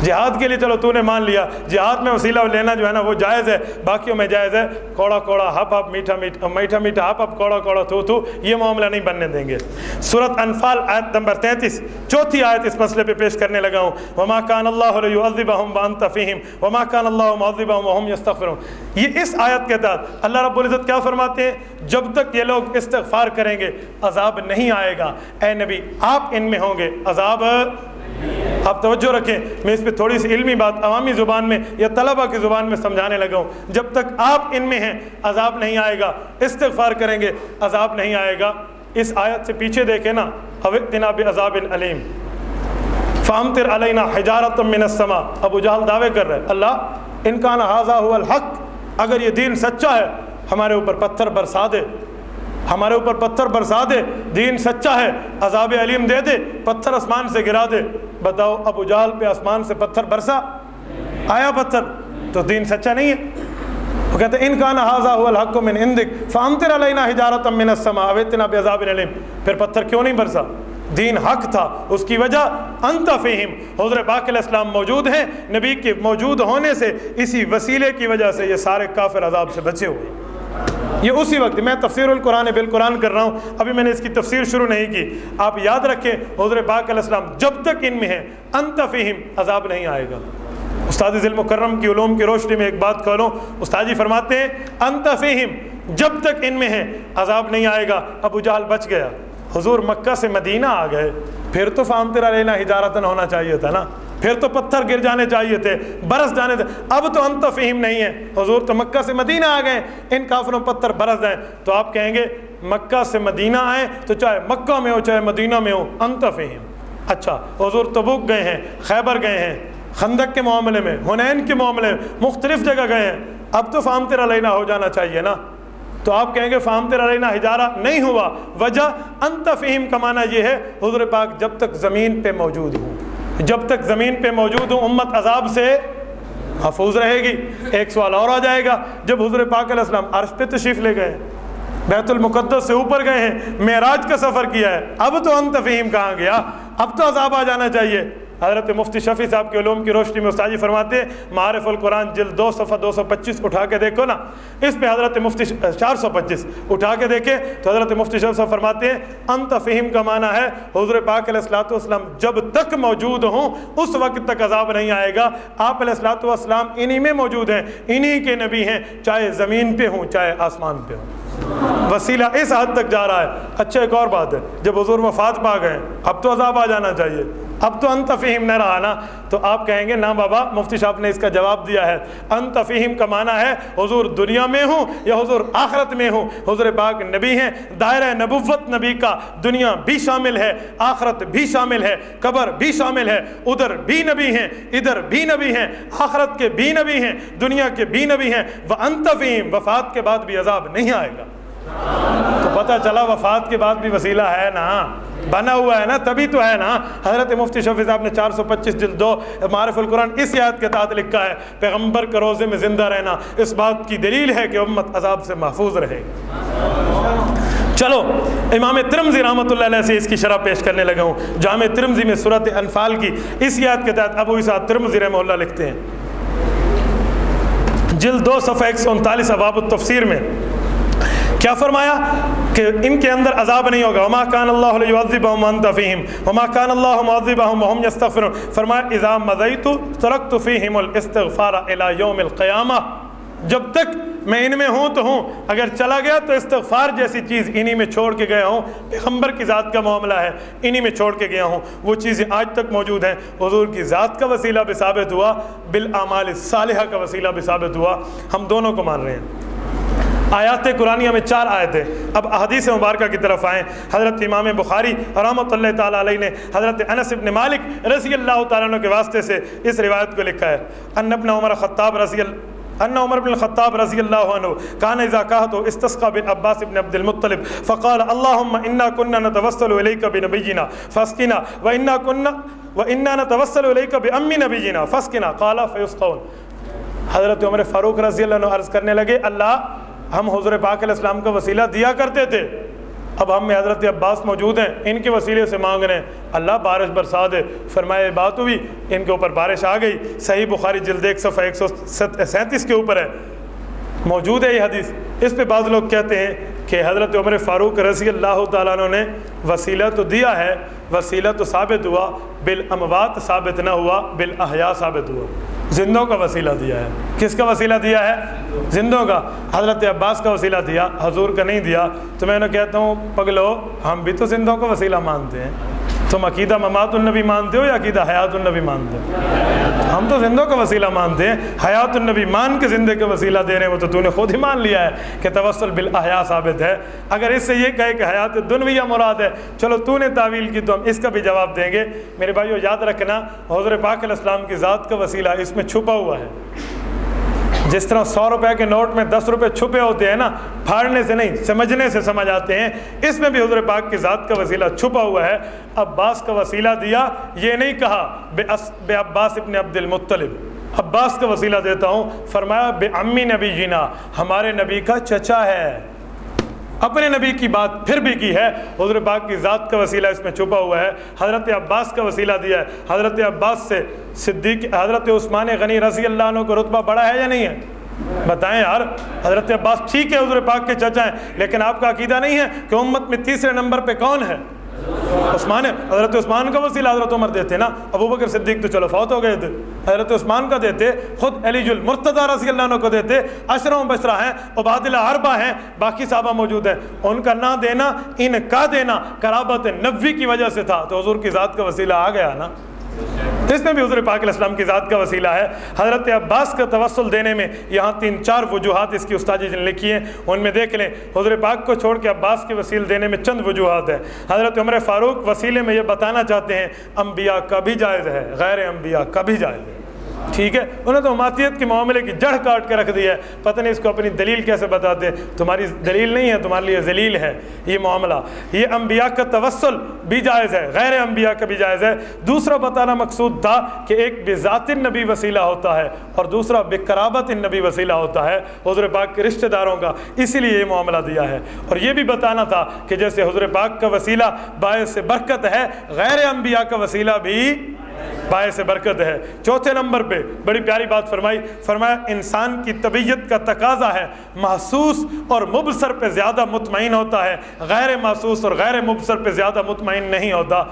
جہاد کے لیے چلو تو نے مان لیا، جہاد میں وسیلہ لینا جو ہے نا وہ جائز ہے، باقیوں میں جائز ہے۔ کوڑا کوڑا ہپ ہپ، میٹھا میٹھا، میٹھا میٹھا ہپ ہپ، کوڑا کوڑا تھو تھو، یہ معاملہ نہیں بننے دیں گے۔ سورۃ انفال آیت نمبر 33، چوتھی آیت اس مسئلے پہ پیش کرنے لگا ہوں۔ وما کان اللہ لیعذبہم وانت فیہم وما کان اللہ معذبہم وہم یستغفرون۔ یہ اس آیت کے تحت اللہ رب العزت کیا فرماتے ہیں؟ جب تک یہ لوگ استغفار کریں گے عذاب نہیں آئے گا۔ اے نبی آپ ان میں ہوں گے، عذاب آپ توجہ رکھیں، میں اس پہ تھوڑی سی علمی بات عوامی زبان میں یا طلبہ کی زبان میں سمجھانے لگا ہوں۔ جب تک آپ ان میں ہیں عذاب نہیں آئے گا، استغفار کریں گے عذاب نہیں آئے گا۔ اس آیت سے پیچھے دیکھیں نا، اوِئْتِنَا بِعَذَابٍ أَلِيمٍ فَأَمْطِرْ عَلَيْنَا حِجَارَةً مِّنَ السَّمَاءِ۔ ابو جہل دعوے کر رہے ہیں، اللہ إِن كَانَ هَذَا هُوَ الْحَقُّ، اگر یہ دین سچا ہے ہمارے اوپر پتھر برسا دے، ہمارے اوپر پتھر برسا دے، دین سچا ہے عذاب علیم دے دے، پتھر آسمان سے گرا دے۔ بتاؤ ابو جہل پہ آسمان سے پتھر برسا آیا پتھر تو دین سچا نہیں ہے۔ وہ کہتے ہیں ان کان ھذا ھو الحق من عندک فامطر علینا حجارۃ من السماء واتنا بعذاب علیم، پھر پتھر کیوں نہیں برسا؟ دین حق تھا، اس کی وجہ انت فیہم، حضور پاک علیہ السلام موجود ہیں، نبی کے موجود ہونے سے اسی وسیلے کی وجہ سے یہ سارے کافر عذاب سے بچے ہوئے۔ یہ اسی وقت میں تفسیر القرآن بالقرآن کر رہا ہوں، ابھی میں نے اس کی تفسیر شروع نہیں کی۔ آپ یاد رکھیں حضور پاک علیہ السلام جب تک ان میں ہیں انت فیہم عذاب نہیں آئے گا۔ استاد ذی المکرم کی علوم کی روشنی میں ایک بات کہوں، استاد جی فرماتے ہیں انت فیہم، جب تک ان میں ہیں عذاب نہیں آئے گا۔ ابو جہل بچ گیا، حضور مکہ سے مدینہ آ گئے، پھر تو فامطر علینا حجارۃ ہونا چاہیے تھا نا، پھر تو پتھر گر جانے چاہیے تھے، برس جانے تھے۔ اب تو انت فہیم نہیں ہے، حضور تو مکہ سے مدینہ آ گئے، ان کافروں پتھر برس جائیں تو آپ کہیں گے مکہ سے مدینہ آئیں تو چاہے مکہ میں ہو چاہے مدینہ میں ہو انت فہیم۔ اچھا حضور تبوک گئے ہیں، خیبر گئے ہیں، خندق کے معاملے میں، حنین کے معاملے میں، مختلف جگہ گئے ہیں، اب تو فامطر علینا ہو جانا چاہیے نا۔ تو آپ کہیں گے فامطر علینا حجارہ نہیں ہوا، وجہ انت فہیم کا معنی یہ ہے حضور پاک جب تک زمین پہ موجود ہوں، جب تک زمین پہ موجود ہوں امت عذاب سے محفوظ رہے گی۔ ایک سوال اور آ جائے گا، جب حضور پاک علیہ السلام عرش پہ تشریف لے گئے، بیت المقدس سے اوپر گئے ہیں، معراج کا سفر کیا ہے، اب تو انت فہیم کہاں گیا؟ اب تو عذاب آ جانا چاہیے۔ حضرت مفتی شفیع صاحب کے علوم کی روشنی میں استاد جی فرماتے ہیں، معارف القرآن جلد 2 صفحہ 225 اٹھا کے دیکھو نا، اس پہ حضرت مفتی 425 اٹھا کے دیکھیں تو حضرت مفتی شفیع صاحب فرماتے ہیں انت فہیم کا معنی ہے حضور پاک علیہ الصلوۃ والسلام جب تک موجود ہوں اس وقت تک عذاب نہیں آئے گا۔ آپ علیہ الصلوۃ والسلام انہی میں موجود ہیں، انہی کے نبی ہیں، چاہے زمین پہ ہوں چاہے آسمان پہ ہوں۔ وسیلہ اس حد تک جا رہا ہے۔ اچھا ایک اور بات ہے، جب حضور وفات پا گئے اب تو عذاب آ جانا چاہیے، اب تو انت فہیم نہ رہا نا۔ تو آپ کہیں گے نا بابا، مفتی صاحب نے اس کا جواب دیا ہے، انت فہیم کا معنی ہے حضور دنیا میں ہوں یا حضور آخرت میں ہوں، حضور پاک نبی ہیں، دائرہ نبوت نبی کا دنیا بھی شامل ہے، آخرت بھی شامل ہے، قبر بھی شامل ہے، ادھر بھی نبی ہیں ادھر بھی نبی ہیں، آخرت کے بھی نبی ہیں دنیا کے بھی نبی ہیں۔ وانت فہیم، وفات کے بعد بھی عذاب نہیں آئے گا۔ تو پتہ چلا وفات کے بعد بھی وسیلہ ہے نا، بنا ہوا ہے نا، تبھی تو ہے نا۔ حضرت مفتی شفیع صاحب نے 425 جلد 2 معارف القرآن اس آیت کے تحت لکھا ہے، پیغمبر کے روزے میں زندہ رہنا اس بات کی دلیل ہے کہ امت عذاب سے محفوظ رہے گی۔ چلو امام ترمذی رحمۃ اللہ علیہ سے اس کی شرح پیش کرنے لگا ہوں۔ جامع ترمذی میں سورۃ انفال کی اس آیت کے تحت ابو عیسیٰ ترمذی رحمہ اللہ لکھتے ہیں، جلد 2 صفحہ 139 ابواب التفسیر میں کیا فرمایا کہ ان کے اندر عذاب نہیں ہوگا۔ وما کان اللہ لیعذبہم وانت فیہم وما کان اللہ معذبہم وہم یستغفرون۔ فرمایا اذا مضیت ترکت فیہم الاستغفار الی یوم القیامہ، جب تک میں ان میں ہوں تو ہوں، اگر چلا گیا تو استغفار جیسی چیز انہی میں چھوڑ کے گیا ہوں، پیغمبر کی ذات کا معاملہ ہے، انہی میں چھوڑ کے گیا ہوں، وہ چیزیں آج تک موجود ہیں۔ حضور کی ذات کا وسیلہ بھی ثابت ہوا، بالاعمال الصالحہ کا وسیلہ بھی ثابت ہوا، ہم دونوں کو مان رہے ہیں۔ آیات قرآنیہ میں 4 آیتیں۔ اب احادیث مبارکہ کی طرف آئیں۔ حضرت امام بخاری رحمۃ اللہ تعالیٰ علیہ نے حضرت انس بن مالک رضی اللہ تعالیٰ عنہ کے واسطے سے اس روایت کو لکھا ہے، ان ابن عمر بن الخطاب رضی اللہ عنہ کان اذا کہت استسقى بالعباس بن عبد المطلب فقال اللهم انا كنا نتوسل اليك بنبينا فاسقنا وانا نتوسل اليك بام نبينا فاسقنا قال فيسقون۔ حضرت عمر فاروق رضی اللہ عنہ عرض کرنے لگے، اللہ ہم حضور پاک علیہ السلام کا وسیلہ دیا کرتے تھے، اب ہم میں حضرت عباس موجود ہیں، ان کے وسیلے سے مانگ رہے ہیں، اللہ بارش برسا دے۔ فرمایا بات ہوئی، ان کے اوپر بارش آ گئی۔ صحیح بخاری جلد 1 صفحہ 137 کے اوپر ہے، موجود ہے یہ حدیث۔ اس پہ بعض لوگ کہتے ہیں کہ حضرت عمر فاروق رضی اللہ تعالیٰ عنہ نے وسیلہ تو دیا ہے، وسیلہ تو ثابت ہوا، بالاموات ثابت نہ ہوا، بالاحیاء ثابت ہوا۔ زندوں کا وسیلہ دیا ہے۔ کس کا وسیلہ دیا ہے؟ زندوں کا۔ حضرت عباس کا وسیلہ دیا، حضور کا نہیں دیا۔ تو میں انہیں کہتا ہوں پگلو، ہم بھی تو زندوں کا وسیلہ مانتے ہیں، تم عقیدہ ممات النبی مانتے ہو یا عقیدہ حیات النبی مانتے ہو؟ ہم تو زندوں کا وسیلہ مانتے ہیں، حیات النبی مان کے زندے کا وسیلہ دے رہے ہیں، وہ تو نے خود ہی مان لیا ہے کہ توسل بالاحیاء ثابت ہے۔ اگر اس سے یہ کہے کہ حیات دنیویہ مراد ہے، چلو تو نے تعویل کی تو ہم اس کا بھی جواب دیں گے۔ میرے بھائیو یاد رکھنا، حضور پاک علیہ السلام کی ذات کا وسیلہ اس میں چھپا ہوا ہے۔ جس طرح 100 روپے کے نوٹ میں 10 روپے چھپے ہوتے ہیں نا، پھاڑنے سے نہیں سمجھنے سے سمجھ آتے ہیں، اس میں بھی حضور پاک کی ذات کا وسیلہ چھپا ہوا ہے۔ عباس کا وسیلہ دیا، یہ نہیں کہا بے عباس ابن عبد المطلب، عباس کا وسیلہ دیتا ہوں، فرمایا بے امی نبی جینا، ہمارے نبی کا چچا ہے۔ اپنے نبی کی بات پھر بھی کی ہے، حضور پاک کی ذات کا وسیلہ اس میں چھپا ہوا ہے۔ حضرت عباس کا وسیلہ دیا ہے، حضرت عباس سے صدیق حضرت عثمان غنی رضی اللہ عنہ کو رتبہ بڑا ہے یا نہیں ہے؟ بتائیں یار۔ حضرت عباس ٹھیک ہے حضور پاک کے چچا ہیں، لیکن آپ کا عقیدہ نہیں ہے کہ امت میں تیسرے نمبر پہ کون ہے؟ عثمان ہے۔ حضرت عثمان کا وسیلہ حضرت عمر دیتے نا، ابو بکر صدیق تو چلو فوت ہو گئے تھے، حضرت عثمان کا دیتے، خود علی المرتضیٰ رضی اللہ عنہ کو دیتے، عشرہ مبشرہ ہیں، عبادلہ اربعہ ہیں، باقی صحابہ موجود ہیں، ان کا نہ دینا، ان کا دینا قرابت نبوی کی وجہ سے تھا، تو حضور کی ذات کا وسیلہ آ گیا نا۔ اس میں بھی حضور پاک علیہ السلام کی ذات کا وسیلہ ہے۔ حضرت عباس کا توسل دینے میں یہاں 3-4 وجوہات اس کی استاد جی نے لکھی ہیں، ان میں دیکھ لیں۔ حضور پاک کو چھوڑ کے عباس کے وسیل دینے میں چند وجوہات ہیں۔ حضرت عمر فاروق وسیلے میں یہ بتانا چاہتے ہیں انبیاء کا بھی جائز ہے، غیر انبیاء کا بھی جائز ہے، ٹھیک ہے۔ انہوں نے تو اماتیت کے معاملے کی جڑ کاٹ کے رکھ دی ہے، پتہ نہیں اس کو اپنی دلیل کیسے بتاتے، تمہاری دلیل نہیں ہے، تمہارے لیے ذلیل ہے یہ معاملہ۔ یہ انبیاء کا توسل بھی جائز ہے، غیر انبیاء کا بھی جائز ہے۔ دوسرا بتانا مقصود تھا کہ ایک بذات النبی وسیلہ ہوتا ہے اور دوسرا بقرابت النبی وسیلہ ہوتا ہے، حضور پاک کے رشتہ داروں کا، اسی لیے یہ معاملہ دیا ہے۔ اور یہ بھی بتانا تھا کہ جیسے حضور پاک کا وسیلہ باعث برکت ہے، غیر انبیاء کا وسیلہ بھی باعث برکت ہے۔ چوتھے نمبر پہ بڑی پیاری بات فرمایا انسان کی طبیعت کا تقاضا ہے محسوس اور مبصر پہ زیادہ مطمئن ہوتا ہے، غیر محسوس اور غیر مبصر پہ زیادہ مطمئن نہیں ہوتا۔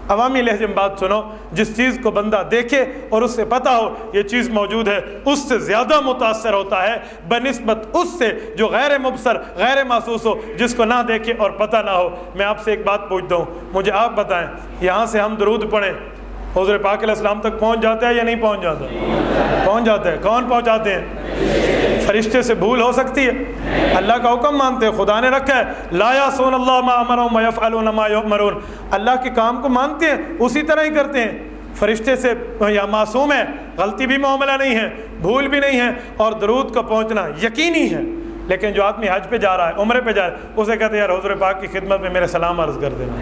عوامی لہجے میں بات سنو، جس چیز کو بندہ دیکھے اور اس سے پتہ ہو یہ چیز موجود ہے، اس سے زیادہ متاثر ہوتا ہے بنسبت اس سے جو غیر مبصر غیر محسوس ہو، جس کو نہ دیکھے اور پتہ نہ ہو۔ میں آپ سے ایک بات پوچھتا ہوں، مجھے آپ بتائیں، یہاں سے ہم درود پڑھیں، حضور پاک علیہ السلام تک پہنچ جاتا ہے یا نہیں پہنچ جاتا؟ پہنچ جاتا ہے۔ کون پہنچاتے ہیں؟ فرشتے سے بھول ہو سکتی ہے؟ اللہ کا حکم مانتے ہیں، خدا نے رکھا ہے لا یعصون اللہ ما امرهم ویفعلون ما یؤمرون، اللہ کے کام کو مانتے ہیں اسی طرح ہی کرتے ہیں۔ فرشتے سے یا معصوم ہے، غلطی بھی معاملہ نہیں ہے، بھول بھی نہیں ہے، اور درود کا پہنچنا یقینی ہے۔ لیکن جو آدمی حج پہ جا رہا ہے، عمرے پہ جا رہا ہے، اسے کہتے ہیں یار حضور پاک کی خدمت میں میرے سلام عرض کر دینا،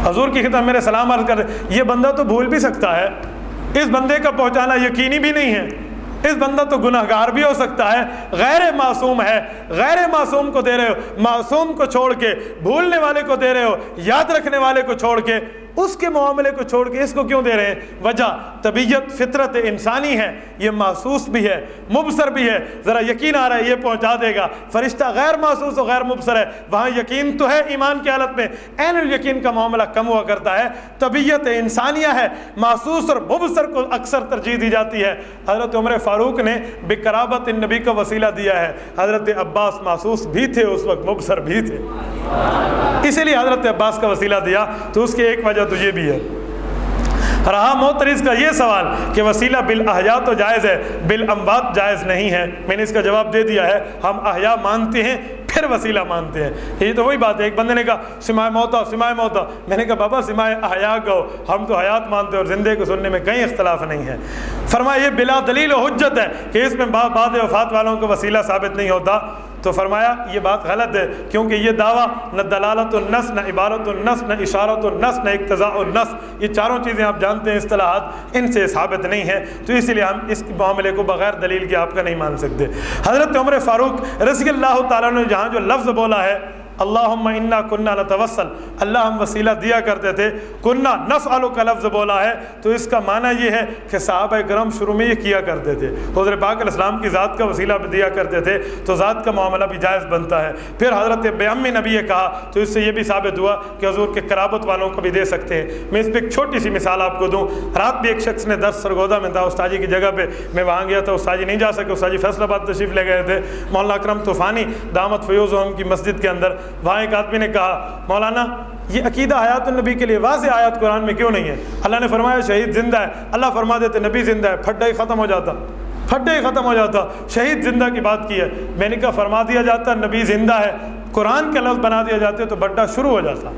حضور کی خدمت میرے سلام عرض کر دے۔ یہ بندہ تو بھول بھی سکتا ہے، اس بندے کا پہنچانا یقینی بھی نہیں ہے، اس بندہ تو گناہگار بھی ہو سکتا ہے، غیر معصوم ہے، غیر معصوم کو دے رہے ہو، معصوم کو چھوڑ کے بھولنے والے کو دے رہے ہو، یاد رکھنے والے کو چھوڑ کے اس کے معاملے کو چھوڑ کے اس کو کیوں دے رہے ہیں؟ وجہ طبیعت فطرت انسانی ہے، یہ محسوس بھی ہے مبصر بھی ہے، ذرا یقین آ رہا ہے یہ پہنچا دے گا۔ فرشتہ غیر محسوس و غیر مبصر ہے، وہاں یقین تو ہے ایمان کی حالت میں، عین الیقین کا معاملہ کم ہوا کرتا ہے۔ طبیعت انسانیہ ہے، محسوس اور مبصر کو اکثر ترجیح دی جاتی ہے۔ حضرت عمر فاروق نے بقرابت النبی کا وسیلہ دیا ہے، حضرت عباس محسوس بھی تھے اس وقت، مبصر بھی تھے، اسی لیے حضرت عباس کا وسیلہ دیا۔ تو اس کی ایک وجہ تو یہ بھی ہے۔ رہا معترض کا یہ سوال کہ وسیلہ بالاحیاء تو جائز ہے، بالاموات جائز نہیں ہے، میں نے اس کا جواب دے دیا ہے۔ ہم احیاء مانتے ہیں پھر وسیلہ مانتے ہیں، یہ تو وہی بات ہے۔ ایک بندے نے کہا سماع موتا سماع موتا، میں نے کہا بابا سماع احیاء کہو، ہم تو حیات مانتے ہیں اور زندے کو سننے میں کہیں اختلاف نہیں ہے۔ فرمایا یہ بلا دلیل و حجت ہے کہ اس میں بعد وفات والوں کو وسیلہ ثابت نہیں ہوتا۔ تو فرمایا یہ بات غلط ہے، کیونکہ یہ دعویٰ نہ دلالت النص، نہ عبارت النص، نہ اشارت النص، نہ اقتضاء النص، یہ چاروں چیزیں آپ جانتے ہیں اصطلاحات، ان سے ثابت نہیں ہے، تو اس لیے ہم اس معاملے کو بغیر دلیل کے آپ کا نہیں مان سکتے۔ حضرت عمر فاروق رضی اللہ تعالیٰ نے جہاں جو لفظ بولا ہے اللہم انا کننا نتوسل، اللہ ہم وسیلہ دیا کرتے تھے، کننا نفعل کا لفظ بولا ہے، تو اس کا معنی یہ ہے کہ صحابہ کرام شروع میں یہ کیا کرتے تھے، حضور پاک علیہ السلام کی ذات کا وسیلہ بھی دیا کرتے تھے، تو ذات کا معاملہ بھی جائز بنتا ہے۔ پھر حضرت بیعم نبی یہ کہا تو اس سے یہ بھی ثابت ہوا کہ حضور کے قرابت والوں کو بھی دے سکتے ہیں۔ میں اس پہ ایک چھوٹی سی مثال آپ کو دوں۔ رات بھی ایک شخص نے درس سرگودا میں تھا، استاد جی کی جگہ پہ میں وہاں گیا تھا، استاد جی نہیں جا سکے، استاد جی فیصل آباد تشریف لے گئے تھے، مولانا اکرم طوفانی دامت فیوزہم کی مسجد کے اندر، وہاں ایک آدمی نے کہا مولانا یہ عقیدہ حیات النبی کے لیے واضح آیات قرآن میں کیوں نہیں ہے؟ اللہ نے فرمایا شہید زندہ ہے، اللہ فرما دیتے نبی زندہ ہے، پھڈا ہی ختم ہو جاتا، پھڈا ہی ختم ہو جاتا، شہید زندہ کی بات کی ہے۔ میں نے کہا فرما دیا جاتا نبی زندہ ہے، قرآن کے لفظ بنا دیا جاتے تو بھڈا شروع ہو جاتا۔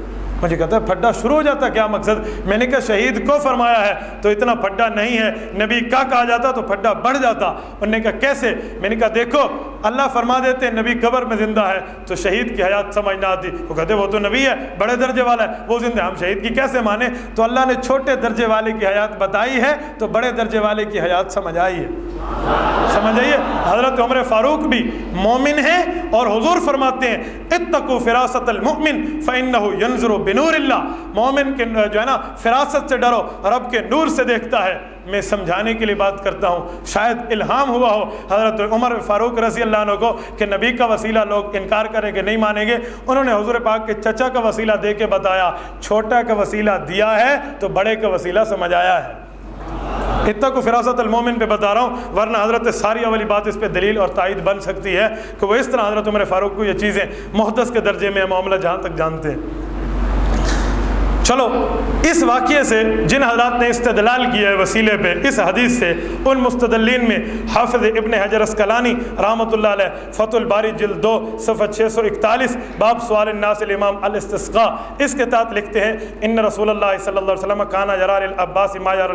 مجھے کہتا ہے پھڈا شروع ہو جاتا کیا مقصد؟ میں نے کہا شہید کو فرمایا ہے تو اتنا پھڈا نہیں ہے، نبی کا کہا جاتا تو پھڈا بڑھ جاتا۔ انہوں نے کہا کیسے؟ میں نے کہا دیکھو اللہ فرما دیتے ہیں نبی قبر میں زندہ ہے تو شہید کی حیات سمجھ نہ آتی، وہ کہتے وہ تو نبی ہے بڑے درجے والا ہے وہ زندہ ہے، ہم شہید کی کیسے مانیں؟ تو اللہ نے چھوٹے درجے والے کی حیات بتائی ہے تو بڑے درجے والے کی حیات سمجھ آئی ہے۔ سمجھ آئیے، حضرت عمر فاروق بھی مومن ہیں اور حضور فرماتے ہیں اتقوا فراست المؤمن فإنه ينظر بنور اللہ، مومن کے جو ہے نا فراست سے ڈرو، رب کے نور سے دیکھتا ہے۔ میں سمجھانے کے لیے بات کرتا ہوں، شاید الہام ہوا ہو حضرت عمر فاروق رضی اللہ عنہ کو کہ نبی کا وسیلہ لوگ انکار کریں گے نہیں مانیں گے، انہوں نے حضور پاک کے چچا کا وسیلہ دے کے بتایا چھوٹا کا وسیلہ دیا ہے تو بڑے کا وسیلہ سمجھ آیا ہے۔ اتقوا فراست المومن پہ بتا رہا ہوں، ورنہ حضرت ساریہ والی بات اس پہ دلیل اور تائید بن سکتی ہے کہ وہ اس طرح حضرت عمر فاروق کو یہ چیزیں محدث کے درجے میں معاملہ جہاں تک جانتے ہیں۔ چلو اس واقعے سے جن حضرات نے استدلال کیا ہے وسیلے پہ اس حدیث سے، ان مستدلین میں حافظ ابن حجر اسقلانی رحمۃ اللہ علیہ فتح الباری جلد 2 صفحہ 641 باب سوال الناس الامام الاستسقاء، اس کے تحت لکھتے ہیں ان رسول اللہ صلی اللہ علیہ وسلم کانا یرى للعباس ما يرى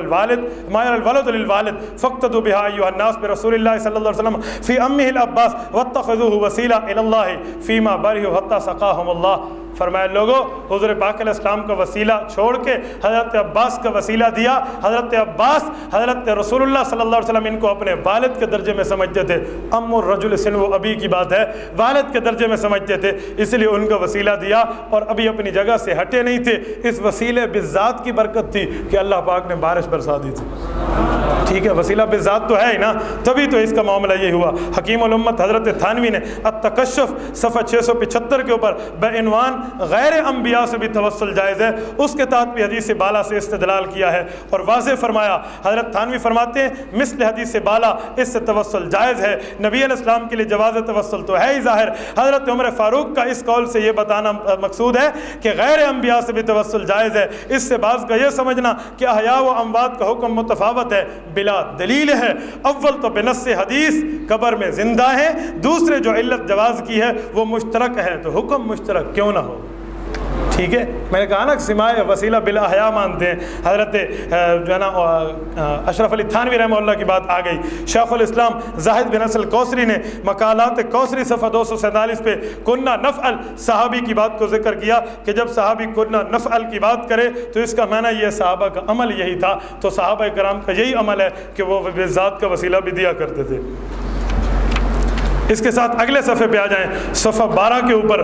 الولد للوالد فاقتدوا بها ایها الناس برسول اللہ صلی اللہ علیہ وسلم فی امه العباس واتخذوه وسیلہ الی اللہ فیما برہ حتی سقاهم اللہ۔ فرمایا لوگوں حضور پاک علیہ السلام کا وسیلہ چھوڑ کے حضرت عباس کا وسیلہ دیا، حضرت عباس حضرت رسول اللہ صلی اللہ علیہ وسلم ان کو اپنے والد کے درجے میں سمجھتے تھے، ام الرجل سنو ابی کی بات ہے، والد کے درجے میں سمجھتے تھے، اس لیے ان کا وسیلہ دیا اور ابھی اپنی جگہ سے ہٹے نہیں تھے۔ اس وسیلے بالذات کی برکت تھی کہ اللہ پاک نے بارش برسا دی تھی، ٹھیک ہے، وسیلہ بالذات تو ہے ہی نا، تبھی تو اس کا معاملہ یہ ہوا۔ حکیم الامت حضرت تھانوی نے التکشف صفحہ 675 کے اوپر بعنوان غیر انبیاء سے بھی توسل جائز ہے، اس کے تحت بھی حدیث بالا سے استدلال کیا ہے اور واضح فرمایا۔ حضرت تھانوی فرماتے ہیں مثل حدیث بالا اس سے توسل جائز ہے، نبی علیہ السلام کے لیے جواز توسل تو ہے ہی ظاہر۔ حضرت عمر فاروق کا اس قول سے یہ بتانا مقصود ہے کہ غیر انبیاء سے بھی توسل جائز ہے، اس سے بعض کا یہ سمجھنا کہ احیاء و اموات کا حکم متفاوت ہے بلا دلیل ہے۔ اول تو بنص حدیث قبر میں زندہ ہیں، دوسرے جو علت جواز کی ہے وہ مشترک ہے، تو حکم مشترک کیوں نہ ہو؟ ٹھیک ہے، میں نے کہا نا سماع وسیلہ بالاحیاء مانتے ہیں۔ حضرت جو ہے نا اشرف علی تھانوی رحمہ اللہ کی بات آ گئی۔ شیخ الاسلام زاہد بن اصل کوثری نے مقالات کوثری صفحہ 247 پہ کنہ نفعل صحابی کی بات کو ذکر کیا کہ جب صحابی کنہ نفعل کی بات کرے تو اس کا معنی یہ صحابہ کا عمل یہی تھا، تو صحابہ کرام کا یہی عمل ہے کہ وہ ذات کا وسیلہ بھی دیا کرتے تھے۔ اس کے ساتھ اگلے صفحے پہ آ جائیں، صفحہ 12 کے اوپر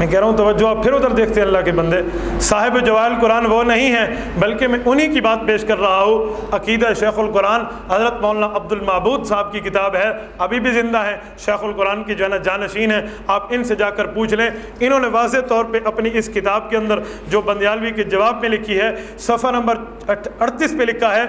میں کہہ رہا ہوں توجہ آپ پھر ادھر دیکھتے ہیں اللہ کے بندے. صاحب جواہر القرآن وہ نہیں ہیں بلکہ میں انہی کی بات پیش کر رہا ہوں. عقیدہ شیخ القرآن حضرت مولانا عبد المعبود صاحب کی کتاب ہے, ابھی بھی زندہ ہیں, شیخ القرآن کی جو ہے نا جانشین ہیں, آپ ان سے جا کر پوچھ لیں. انہوں نے واضح طور پہ اپنی اس کتاب کے اندر جو بندیالوی کے جواب میں لکھی ہے, صفحہ نمبر 38 پہ لکھا ہے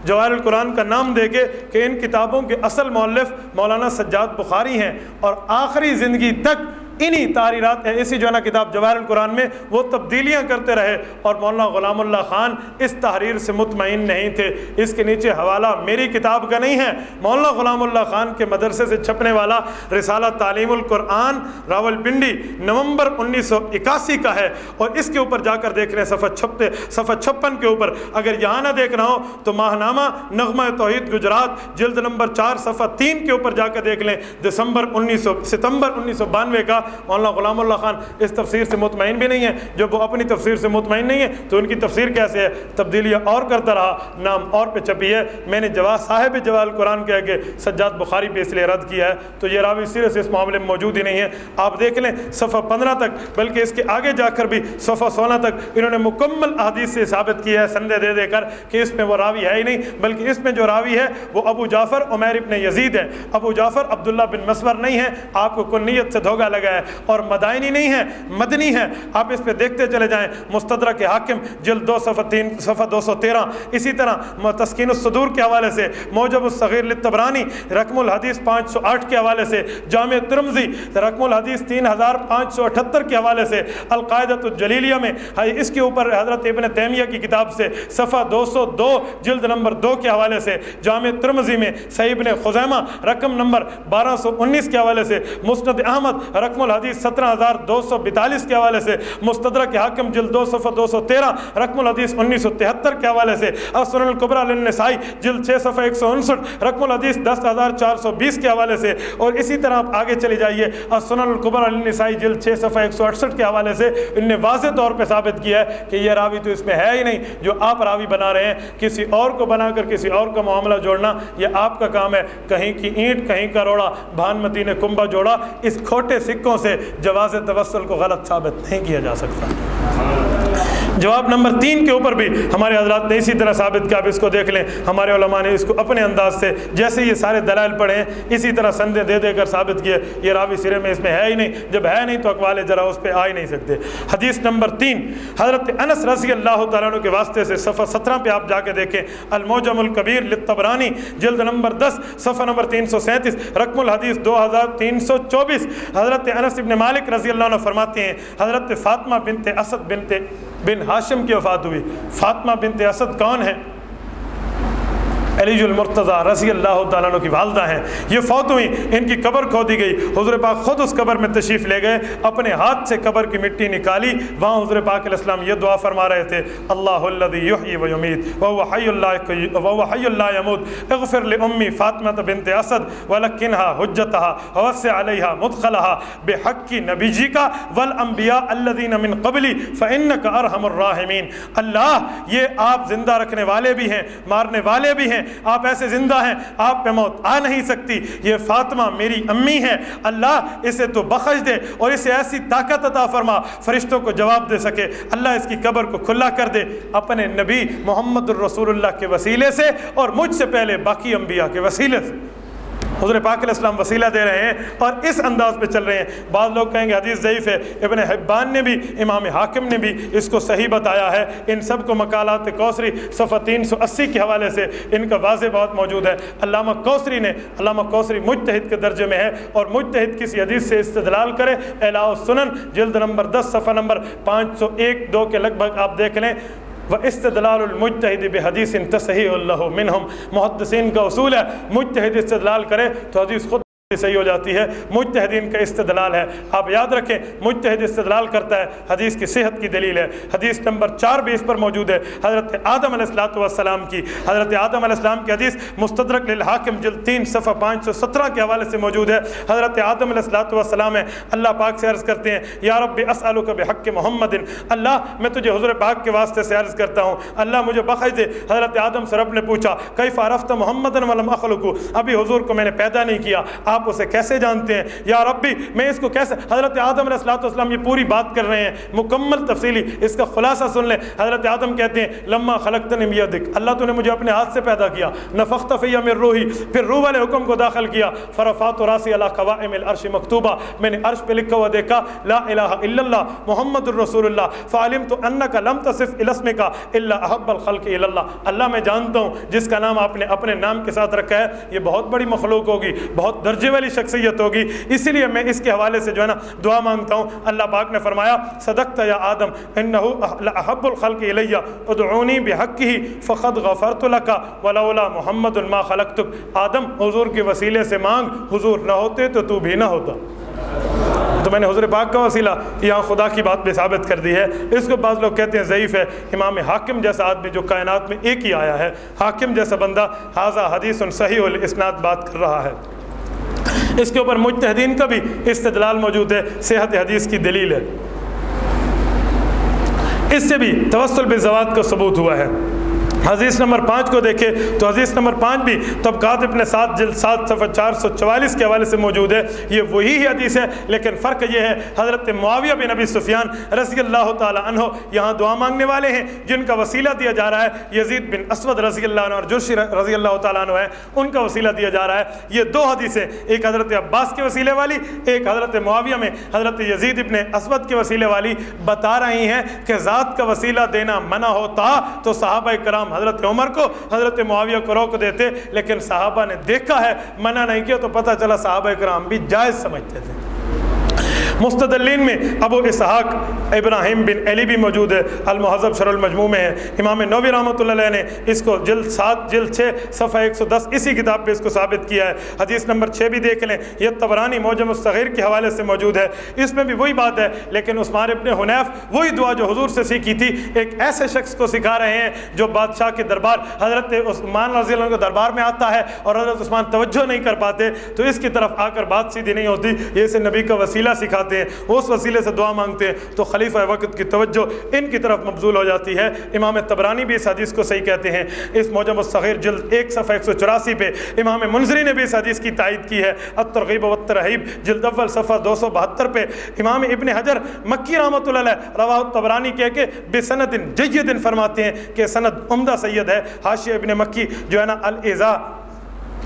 جواہر القرآن کا نام دے کے کہ ان کتابوں کے اصل مؤلف مولانا سجاد بخاری ہیں, اور آخری زندگی تک انہی تحریرات ایسی جو ہے نا کتاب جواہر القرآن میں وہ تبدیلیاں کرتے رہے, اور مولانا غلام اللہ خان اس تحریر سے مطمئن نہیں تھے. اس کے نیچے حوالہ میری کتاب کا نہیں ہے, مولانا غلام اللہ خان کے مدرسے سے چھپنے والا رسالہ تعلیم القرآن راولپنڈی نومبر 1981 کا ہے, اور اس کے اوپر جا کر دیکھ رہے ہیں صفحہ 56 کے اوپر. اگر یہاں نہ دیکھ رہا ہو تو ماہنامہ نغمہ توحید گجرات جلد نمبر 4 صفحہ 3 کے اوپر جا کر دیکھ لیں. ستمبر 1992 کا مولانا غلام اللہ خان اس تفسیر سے مطمئن بھی نہیں ہے. جب وہ اپنی تفسیر سے مطمئن نہیں ہے تو ان کی تفسیر کیسے ہے؟ تبدیلیاں اور کرتا رہا, نام اور پہ چھپی ہے. میں نے صاحب جواہر القرآن کہہ کے سجاد بخاری پہ اس لیے رد کیا ہے, تو یہ راوی سیرے سے اس معاملے میں موجود ہی نہیں ہے. آپ دیکھ لیں صفحہ 15 تک, بلکہ اس کے آگے جا کر بھی صفحہ 16 تک انہوں نے مکمل احادیث سے ثابت کیا ہے سندے دے دے کر کہ اس میں وہ راوی ہے ہی نہیں, بلکہ اس میں جو راوی ہے وہ ابو جعفر عمیر ابن یزید ہے. ابو جعفر عبداللہ بن مسور نہیں ہے, آپ کو کنیت سے دھوکہ لگا ہے, اور مدائنی نہیں ہے, مدنی ہے. آپ اس پہ دیکھتے چلے جائیں, مستدرک حاکم جلد 2 صفحہ 213. اسی طرح تسکین الصدور کے حوالے سے, موجب الصغیر للطبرانی رقم الحدیث 508 کے حوالے سے, جامع ترمذی رقم الحدیث 3578 کے حوالے سے, القاعدۃ الجلیلیہ میں اس کے اوپر حضرت ابن تیمیہ کی کتاب سے صفحہ 202 جلد نمبر 2 کے حوالے سے, جامع ترمذی میں صحیح ابن خزیمہ رقم نمبر 1219 کے حوالے سے, مسند احمد رقم الحدیث 17242 کے حوالے سے, مستدرک حاکم جلد 2 صفحہ 213 رقم الحدیث 1973 کے حوالے سے, السنن الکبریٰ للنسائی جلد 6 صفحہ 159 رقم الحدیث 10420 کے حوالے سے, اور اسی طرح آپ آگے چلی جائیے السنن الکبریٰ للنسائی جلد 6 صفحہ 168 کے حوالے سے. ان نے واضح طور پہ ثابت کیا ہے کہ یہ راوی تو اس میں ہے ہی نہیں جو آپ راوی بنا رہے ہیں. کسی اور کو بنا کر کسی اور کا معاملہ جوڑنا یہ آپ کا کام ہے. کہیں کی اینٹ کہیں کا روڑا, بھانمتی نے کنبہ جوڑا. اس کھوٹے سکوں سے جواز توسل کو غلط ثابت نہیں کیا جا سکتا. جواب نمبر 3 کے اوپر بھی ہمارے حضرات نے اسی طرح ثابت کیا. آپ اس کو دیکھ لیں, ہمارے علماء نے اس کو اپنے انداز سے جیسے یہ سارے دلائل پڑھے ہیں اسی طرح سندے دے دے کر ثابت کیے. یہ راوی سرے میں اس میں ہے ہی نہیں, جب ہے نہیں تو اقوال جرا اس پہ آ ہی نہیں سکتے. حدیث نمبر 3 حضرت انس رضی اللہ تعالیٰ عنہ کے واسطے سے صفحہ 17 پہ آپ جا کے دیکھیں, المعجم الکبیر للطبرانی جلد نمبر 10 صفحہ نمبر 337 رقم الحدیث 2324. حضرت انس ابن مالک رضی اللہ عنہ فرماتے ہیں حضرت فاطمہ بنت اسد بن ہاشم کی وفات ہوئی. فاطمہ بنت اسد کون ہے؟ علی المرتضیٰ رضی اللہ تعالیٰ عنہ کی والدہ ہیں. یہ فوت ہوئی, ان کی قبر کھودی گئی. حضور پاک خود اس قبر میں تشریف لے گئے, اپنے ہاتھ سے قبر کی مٹی نکالی. وہاں حضور پاک علیہ السلام یہ دعا فرما رہے تھے, اللہ الذی یحیی و یمیت وهو حی لا یموت اغفر لأمی فاطمہ بنت اسد ولکنها حجتها ووسع علیها مدخلها بحق نبیجک والانبیاء الذین من قبلی فانک ارحم الراحمین. اللہ یہ آپ زندہ رکھنے والے بھی ہیں, مارنے والے بھی ہیں, آپ ایسے زندہ ہیں, آپ پہ موت آ نہیں سکتی. یہ فاطمہ میری امی ہے, اللہ اسے تو بخش دے اور اسے ایسی طاقت عطا فرما فرشتوں کو جواب دے سکے. اللہ اس کی قبر کو کھلا کر دے اپنے نبی محمد الرسول اللہ کے وسیلے سے اور مجھ سے پہلے باقی انبیاء کے وسیلے سے. حضور پاک علیہ السلام وسیلہ دے رہے ہیں اور اس انداز پہ چل رہے ہیں. بعض لوگ کہیں گے حدیث ضعیف ہے. ابن حبان نے بھی, امام حاکم نے بھی اس کو صحیح بتایا ہے. ان سب کو مقالات کوثری صفحہ 380 کے حوالے سے ان کا واضح بات موجود ہے. علامہ کوثری مجتہد کے درجے میں ہے, اور مجتہد کسی حدیث سے استدلال کرے, اعلاء السنن جلد نمبر 10 صفحہ نمبر 501-2 کے لگ بھگ آپ دیکھ لیں. واستدلال المجتہد بحدیث تصحیح له منہم, محدثین کا اصول ہے مجتہد استدلال کرے تو حدیث خود صحیح ہو جاتی ہے. مجتہدین کا استدلال ہے, آپ یاد رکھیں مجتہد استدلال کرتا ہے, حدیث کی صحت کی دلیل ہے. حدیث نمبر 4 بھی اس پر موجود ہے, حضرت آدم علیہ السلام کی. حضرت آدم علیہ السلام کی حدیث مستدرک للحاکم جلد 3 صفحہ 517 کے حوالے سے موجود ہے. حضرت آدم علیہ السلام ہے, اللہ پاک سے عرض کرتے ہیں یا رب اسألک بحق محمد, اللہ میں تجھے حضور پاک کے واسطے سے عرض کرتا ہوں اللہ مجھے بخش دے. حضرت آدم سے رب نے پوچھا کیف عرفت محمد ولم اخلقہ, ابھی حضور کو میں نے پیدا نہیں کیا, آپ اسے کیسے جانتے ہیں؟ یا ربی میں اس کو کیسے؟ حضرت آدم علیہ السلام یہ پوری بات کر رہے ہیں مکمل تفصیلی، اس کا خلاصہ سن لیں۔ حضرت آدم کہتے ہیں لما خلقتنی بیدک، اللہ تو نے مجھے اپنے ہاتھ سے پیدا کیا، نفخت فی من روحی، پھر روح والے حکم کو داخل کیا، فرفعت راسی علی قوائم العرش مکتوبہ، میں نے عرش پہ لکھا ہوا دیکھا لا الہ الا اللہ محمد الرسول اللہ، فعلمت انک لم تصف الاسمک الا احب الخلق الی اللہ، اللہ میں جانتا ہوں جس کا نام آپ نے اپنے نام کے ساتھ رکھا ہے یہ بہت بڑی مخلوق ہوگی، بہت درجے والی شخصیت ہوگی، اسی لیے میں اس کے حوالے سے جو ہے نا دعا مانگتا ہوں۔ اللہ پاک نے فرمایا صدقت یا آدم انہ احب الخلق الی ادعونی بحقہ فقد غفرت لک ولولا محمد ما خلقتک، آدم حضور کے وسیلے سے مانگ، حضور نہ ہوتے تو تو بھی نہ ہوتا۔ تو میں نے حضور پاک کا وسیلہ یہاں خدا کی بات پہ ثابت کر دی ہے۔ اس کو بعض لوگ کہتے ہیں ضعیف ہے۔ امام حاکم جیسا آدمی جو کائنات میں ایک ہی آیا ہے، حاکم جیسا بندہ ھذا حدیث صحیح الاسناد بات کر رہا ہے۔ اس کے اوپر مجتہدین کا بھی استدلال موجود ہے، صحت حدیث کی دلیل ہے، اس سے بھی توسل بالزوات کا ثبوت ہوا ہے۔ حدیث نمبر 5 کو دیکھیں تو حدیث نمبر 5 بھی طبقات ابن سعد جلد 7 صفحہ 444 کے حوالے سے موجود ہے۔ یہ وہی حدیث ہے لیکن فرق یہ ہے حضرت معاویہ بن ابی سفیان رضی اللہ تعالی عنہ یہاں دعا مانگنے والے ہیں، جن کا وسیلہ دیا جا رہا ہے یزید بن اسود رضی اللہ عنہ اور جرشی رضی اللہ تعالی عنہ ہے، ان کا وسیلہ دیا جا رہا ہے۔ یہ دو حدیثیں، ایک حضرت عباس کے وسیلے والی، ایک حضرت معاویہ میں حضرت یزید ابن اسود کے وسیلے والی، بتا رہی ہیں کہ ذات کا وسیلہ دینا منع ہوتا تو صحابہ کرام حضرت عمر کو حضرت معاویہ کو روک دیتے، لیکن صحابہ نے دیکھا ہے منع نہیں کیا تو پتہ چلا صحابہ کرام بھی جائز سمجھتے تھے۔ مستدلین میں ابو اسحاق ابراہیم بن علی بھی موجود ہے، المہذب شرح المجموع میں ہے۔ امام نووی رحمۃ اللہ علیہ نے اس کو جلد 7 جلد 6 صفحہ 110 اسی کتاب پہ اس کو ثابت کیا ہے۔ حدیث نمبر 6 بھی دیکھ لیں، یہ طبرانی معجم الصغیر کے حوالے سے موجود ہے، اس میں بھی وہی بات ہے، لیکن عثمان ابن حنیف وہی دعا جو حضور سے سیکھی تھی ایک ایسے شخص کو سکھا رہے ہیں جو بادشاہ کے دربار حضرت عثمان رضی اللہ عنہ کے دربار میں آتا ہے اور حضرت عثمان توجہ نہیں کر پاتے تو اس کی طرف آ کر بات سیدھی نہیں ہوتی، یہ اسے نبی کا وسیلہ سکھاتے ہیں، اس وسیلے سے دعا مانگتے ہیں تو خلیفہ وقت کی توجہ ان کی طرف مبذول ہو جاتی ہے۔ امام طبرانی بھی اس حدیث کو صحیح کہتے ہیں، اس معجم الصغیر جلد 1 صفحہ 184 پہ امام منذری نے بھی اس حدیث کی تائید کی ہے، الترغیب والترہیب جلد اول صفحہ 272 پہ امام ابن حجر مکی رحمۃ اللہ علیہ رواہ الطبرانی کہہ کے بسند جید فرماتے ہیں کہ سند عمدہ سید ہے۔ حاشیہ ابن مکی جو ہے نا الازا،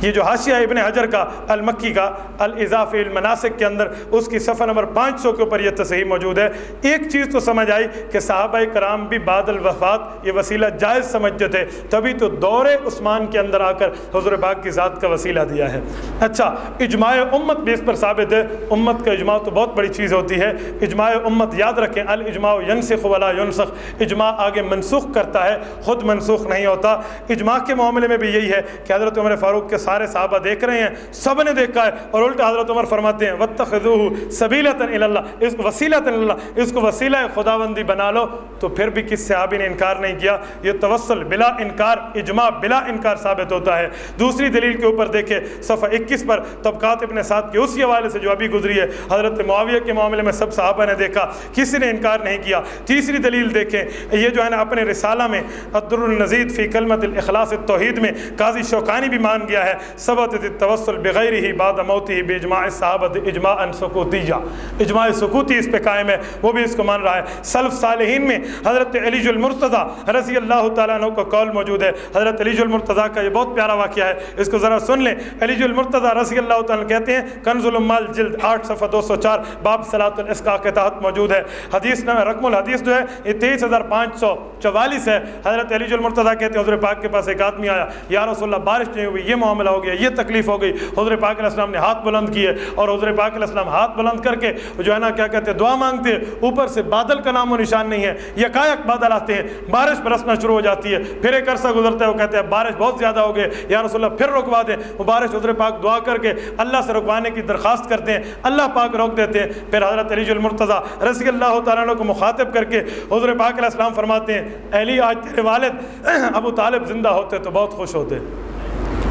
یہ جو حاشیہ ابن حجر کا المکی کا الاضاء فی المناسک کے اندر اس کی صفحہ نمبر 500 کے اوپر یہ تصحیح موجود ہے۔ ایک چیز تو سمجھ آئی کہ صحابہ کرام بھی بعد الوفات یہ وسیلہ جائز سمجھتے تھے، تبھی تو دور عثمان کے اندر آ کر حضور پاک کی ذات کا وسیلہ دیا ہے۔ اچھا، اجماع امت بھی اس پر ثابت ہے۔ امت کا اجماع تو بہت بڑی چیز ہوتی ہے، اجماع امت یاد رکھیں، الاجماع ینسخ ولا ینسخ، اجماع آگے منسوخ کرتا ہے، خود منسوخ نہیں ہوتا۔ اجماع کے معاملے میں بھی یہی ہے کہ حضرت عمر فاروق کے سارے صحابہ دیکھ رہے ہیں، سب نے دیکھا ہے، اور الٹا حضرت عمر فرماتے ہیں واتخذوہ سبیلۃ الی اللہ، اس کو وسیلۃ الی اللہ، اس کو وسیلہ خداوندی بنا لو، تو پھر بھی کس صحابی نے انکار نہیں کیا۔ یہ توسل بلا انکار، اجماع بلا انکار ثابت ہوتا ہے۔ دوسری دلیل کے اوپر دیکھیں صفحہ 21 پر طبقات ابن سعد کے اسی حوالے سے جو ابھی گزری ہے، حضرت معاویہ کے معاملے میں سب صحابہ نے دیکھا، کسی نے انکار نہیں کیا۔ تیسری دلیل دیکھیں، یہ جو ہے نا اپنے رسالہ میں الدر النزید فی کلمۃ الاخلاص التوحید میں قاضی شوکانی بھی مان گیا ہے، ثبت التوسل بغیرہ بعد موتہ باجماع الصحابۃ اجماعا سکوتیہ، اجماع سکوتی اس پہ قائم ہے، وہ بھی اس کو مان رہا ہے۔ سلف صالحین میں حضرت علی المرتضیٰ رضی اللہ تعالیٰ عنہ کا قول موجود ہے۔ حضرت علی المرتضیٰ کا یہ بہت پیارا واقعہ ہے، اس کو ذرا سن لیں۔ علی المرتضیٰ رضی اللہ تعالیٰ عنہ کہتے ہیں، کنز العمال جلد 8 صفحہ 204 باب صلاۃ الاسقاء کے تحت موجود ہے۔ حدیث رقم الحدیث جو ہے یہ 23,544 ہے۔ حضرت علی المرتضیٰ کہتے ہیں حضور پاک کے پاس ایک آدمی آیا، یا رسول اللہ بارش نہیں ہوئی، یہ معاملہ ہو گیا، یہ تکلیف ہو گئی۔ حضور پاک علیہ السلام نے ہاتھ بلند کیے اور حضور پاک علیہ السلام ہاتھ بلند کر کے جو ہے نا کیا کہتے ہیں دعا مانگتے ہیں، اوپر سے بادل کا نام و نشان نہیں ہے، یکایک بادل آتے ہیں، بارش برسنا شروع ہو جاتی ہے، پھر ایک عرصہ گزرتا ہے، وہ کہتے ہیں بارش بہت زیادہ ہو گئی، یا رسول اللہ پھر رکوا دیں۔ وہ بارش حضور پاک دعا کر کے اللہ سے رکوانے کی درخواست کرتے ہیں، اللہ پاک روک دیتے ہیں۔ پھر حضرت علی المرتضیٰ رضی اللہ تعالیٰ عنہ کو مخاطب کر کے حضور پاک علیہ السلام فرماتے ہیں، علی آج تیرے والد ابو طالب زندہ ہوتے تو بہت خوش ہوتے۔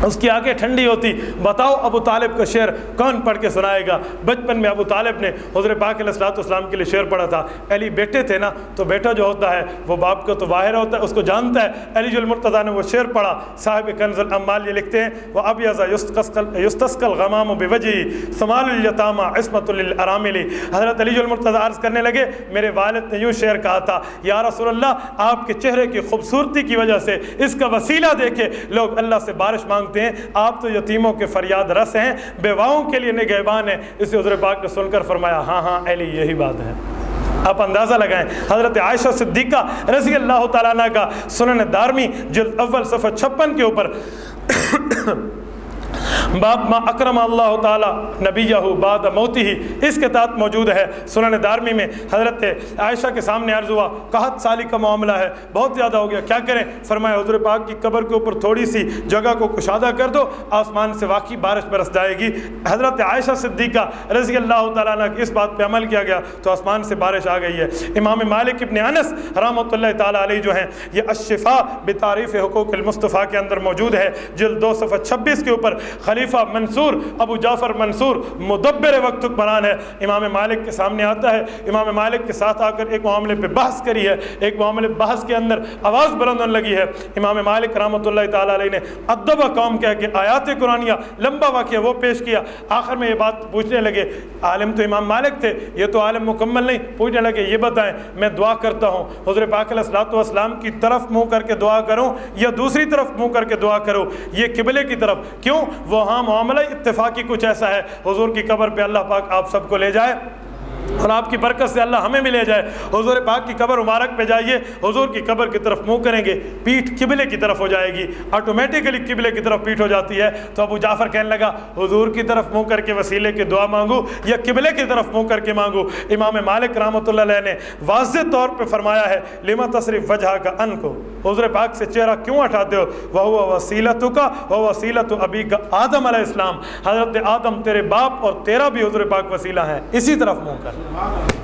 اس کی آنکھیں ٹھنڈی ہوتی، بتاؤ ابو طالب کا شعر کون پڑھ کے سنائے گا؟ بچپن میں ابو طالب نے حضور پاک علیہ الصلوۃ والسلام کے لیے شعر پڑھا تھا۔ علی بیٹے تھے نا، تو بیٹا جو ہوتا ہے وہ باپ کا تو باہر ہوتا ہے، اس کو جانتا ہے۔ علی المرتضیٰ نے وہ شعر پڑھا، صاحب کنز الاموال یہ لکھتے ہیں وَأَبْيَضَ يُسْتَسْقَى الْغَمَامُ بِوَجْهِهِ ثَمَالُ الْيَتَامَى عِصْمَةٌ لِلْأَرَامِلِ۔ حضرت علی المرتضیٰ عرض کرنے لگے، میرے والد نے یوں شعر کہا تھا، یا رسول اللہ آپ کے چہرے کی خوبصورتی کی وجہ سے اس کا وسیلہ دیکھے لوگ اللہ سے بارش مانگتے ہیں، آپ تو یتیموں کے فریاد رس ہیں، بیواؤں کے لیے نگہبان ہیں۔ اسے حضور پاک نے سن کر فرمایا، ہاں ہاں علی یہی بات ہے۔ آپ اندازہ لگائیں، حضرت عائشہ صدیقہ رضی اللہ تعالیٰ عنہ کا سنن دارمی جلد اول صفحہ 56 کے اوپر باب ما اکرم اللہ تعالی نبیہ بعد موتہ، اس کے تحت موجود ہے سنن دارمی میں۔ حضرت عائشہ کے سامنے عرض ہوا، 61 سالی کا معاملہ ہے، بہت زیادہ ہو گیا، کیا کریں؟ فرمایا حضور پاک کی قبر کے اوپر تھوڑی سی جگہ کو کشادہ کر دو، آسمان سے واقعی بارش برس جائے گی۔ حضرت عائشہ صدیقہ رضی اللہ تعالیٰ عنہ کی اس بات پہ عمل کیا گیا تو آسمان سے بارش آ گئی ہے۔ امام مالک ابن انس رحمۃ اللہ تعالیٰ علیہ جو ہیں، یہ الشفاء بتعریف حقوق المصطفیٰ کے اندر موجود ہے، جلد 2 صفحہ 26 کے اوپر۔ خلیفہ منصور ابو جعفر منصور مدبر وقت حکمران ہے، امام مالک کے سامنے آتا ہے، امام مالک کے ساتھ آ کر ایک معاملے پہ بحث کری ہے، ایک معاملے بحث کے اندر آواز بلند ہونے لگی ہے۔ امام مالک رحمۃ اللہ تعالیٰ علیہ نے ادب قوم کہہ کے آیات قرآنیہ لمبا واقعہ وہ پیش کیا۔ آخر میں یہ بات پوچھنے لگے، عالم تو امام مالک تھے، یہ تو عالم مکمل نہیں، پوچھنے لگے یہ بتائیں میں دعا کرتا ہوں حضور پاک علیہ الصلوۃ والسلام کی طرف منہ کر کے دعا کروں یا دوسری طرف منہ کر کے دعا کروں؟ یہ قبلے کی طرف، کیوں؟ وہاں معاملہ اتفاقی کچھ ایسا ہے، حضور کی قبر پہ اللہ پاک آپ سب کو لے جائے اور آپ کی برکت سے اللہ ہمیں بھی لے جائے۔ حضور پاک کی قبر مبارک پہ جائیے، حضور کی قبر کی طرف منہ کریں گے، پیٹھ قبلے کی طرف ہو جائے گی، آٹومیٹکلی قبلے کی طرف پیٹھ ہو جاتی ہے۔ تو ابو جعفر کہنے لگا، حضور کی طرف منہ کر کے وسیلے کی دعا مانگو یا قبلے کی طرف منہ کر کے مانگو؟ امام مالک رحمۃ اللہ علیہ نے واضح طور پہ فرمایا ہے، لما تصرف وجہ کا ان کو، حضور پاک سے چہرہ کیوں ہٹاتے ہو؟ وہ وسیلت کا وہ وسیلت ابی کا آدم علیہ السلام، حضرت آدم تیرے باپ اور تیرا بھی حضور پاک وسیلہ ہیں، اسی طرف منہ کر۔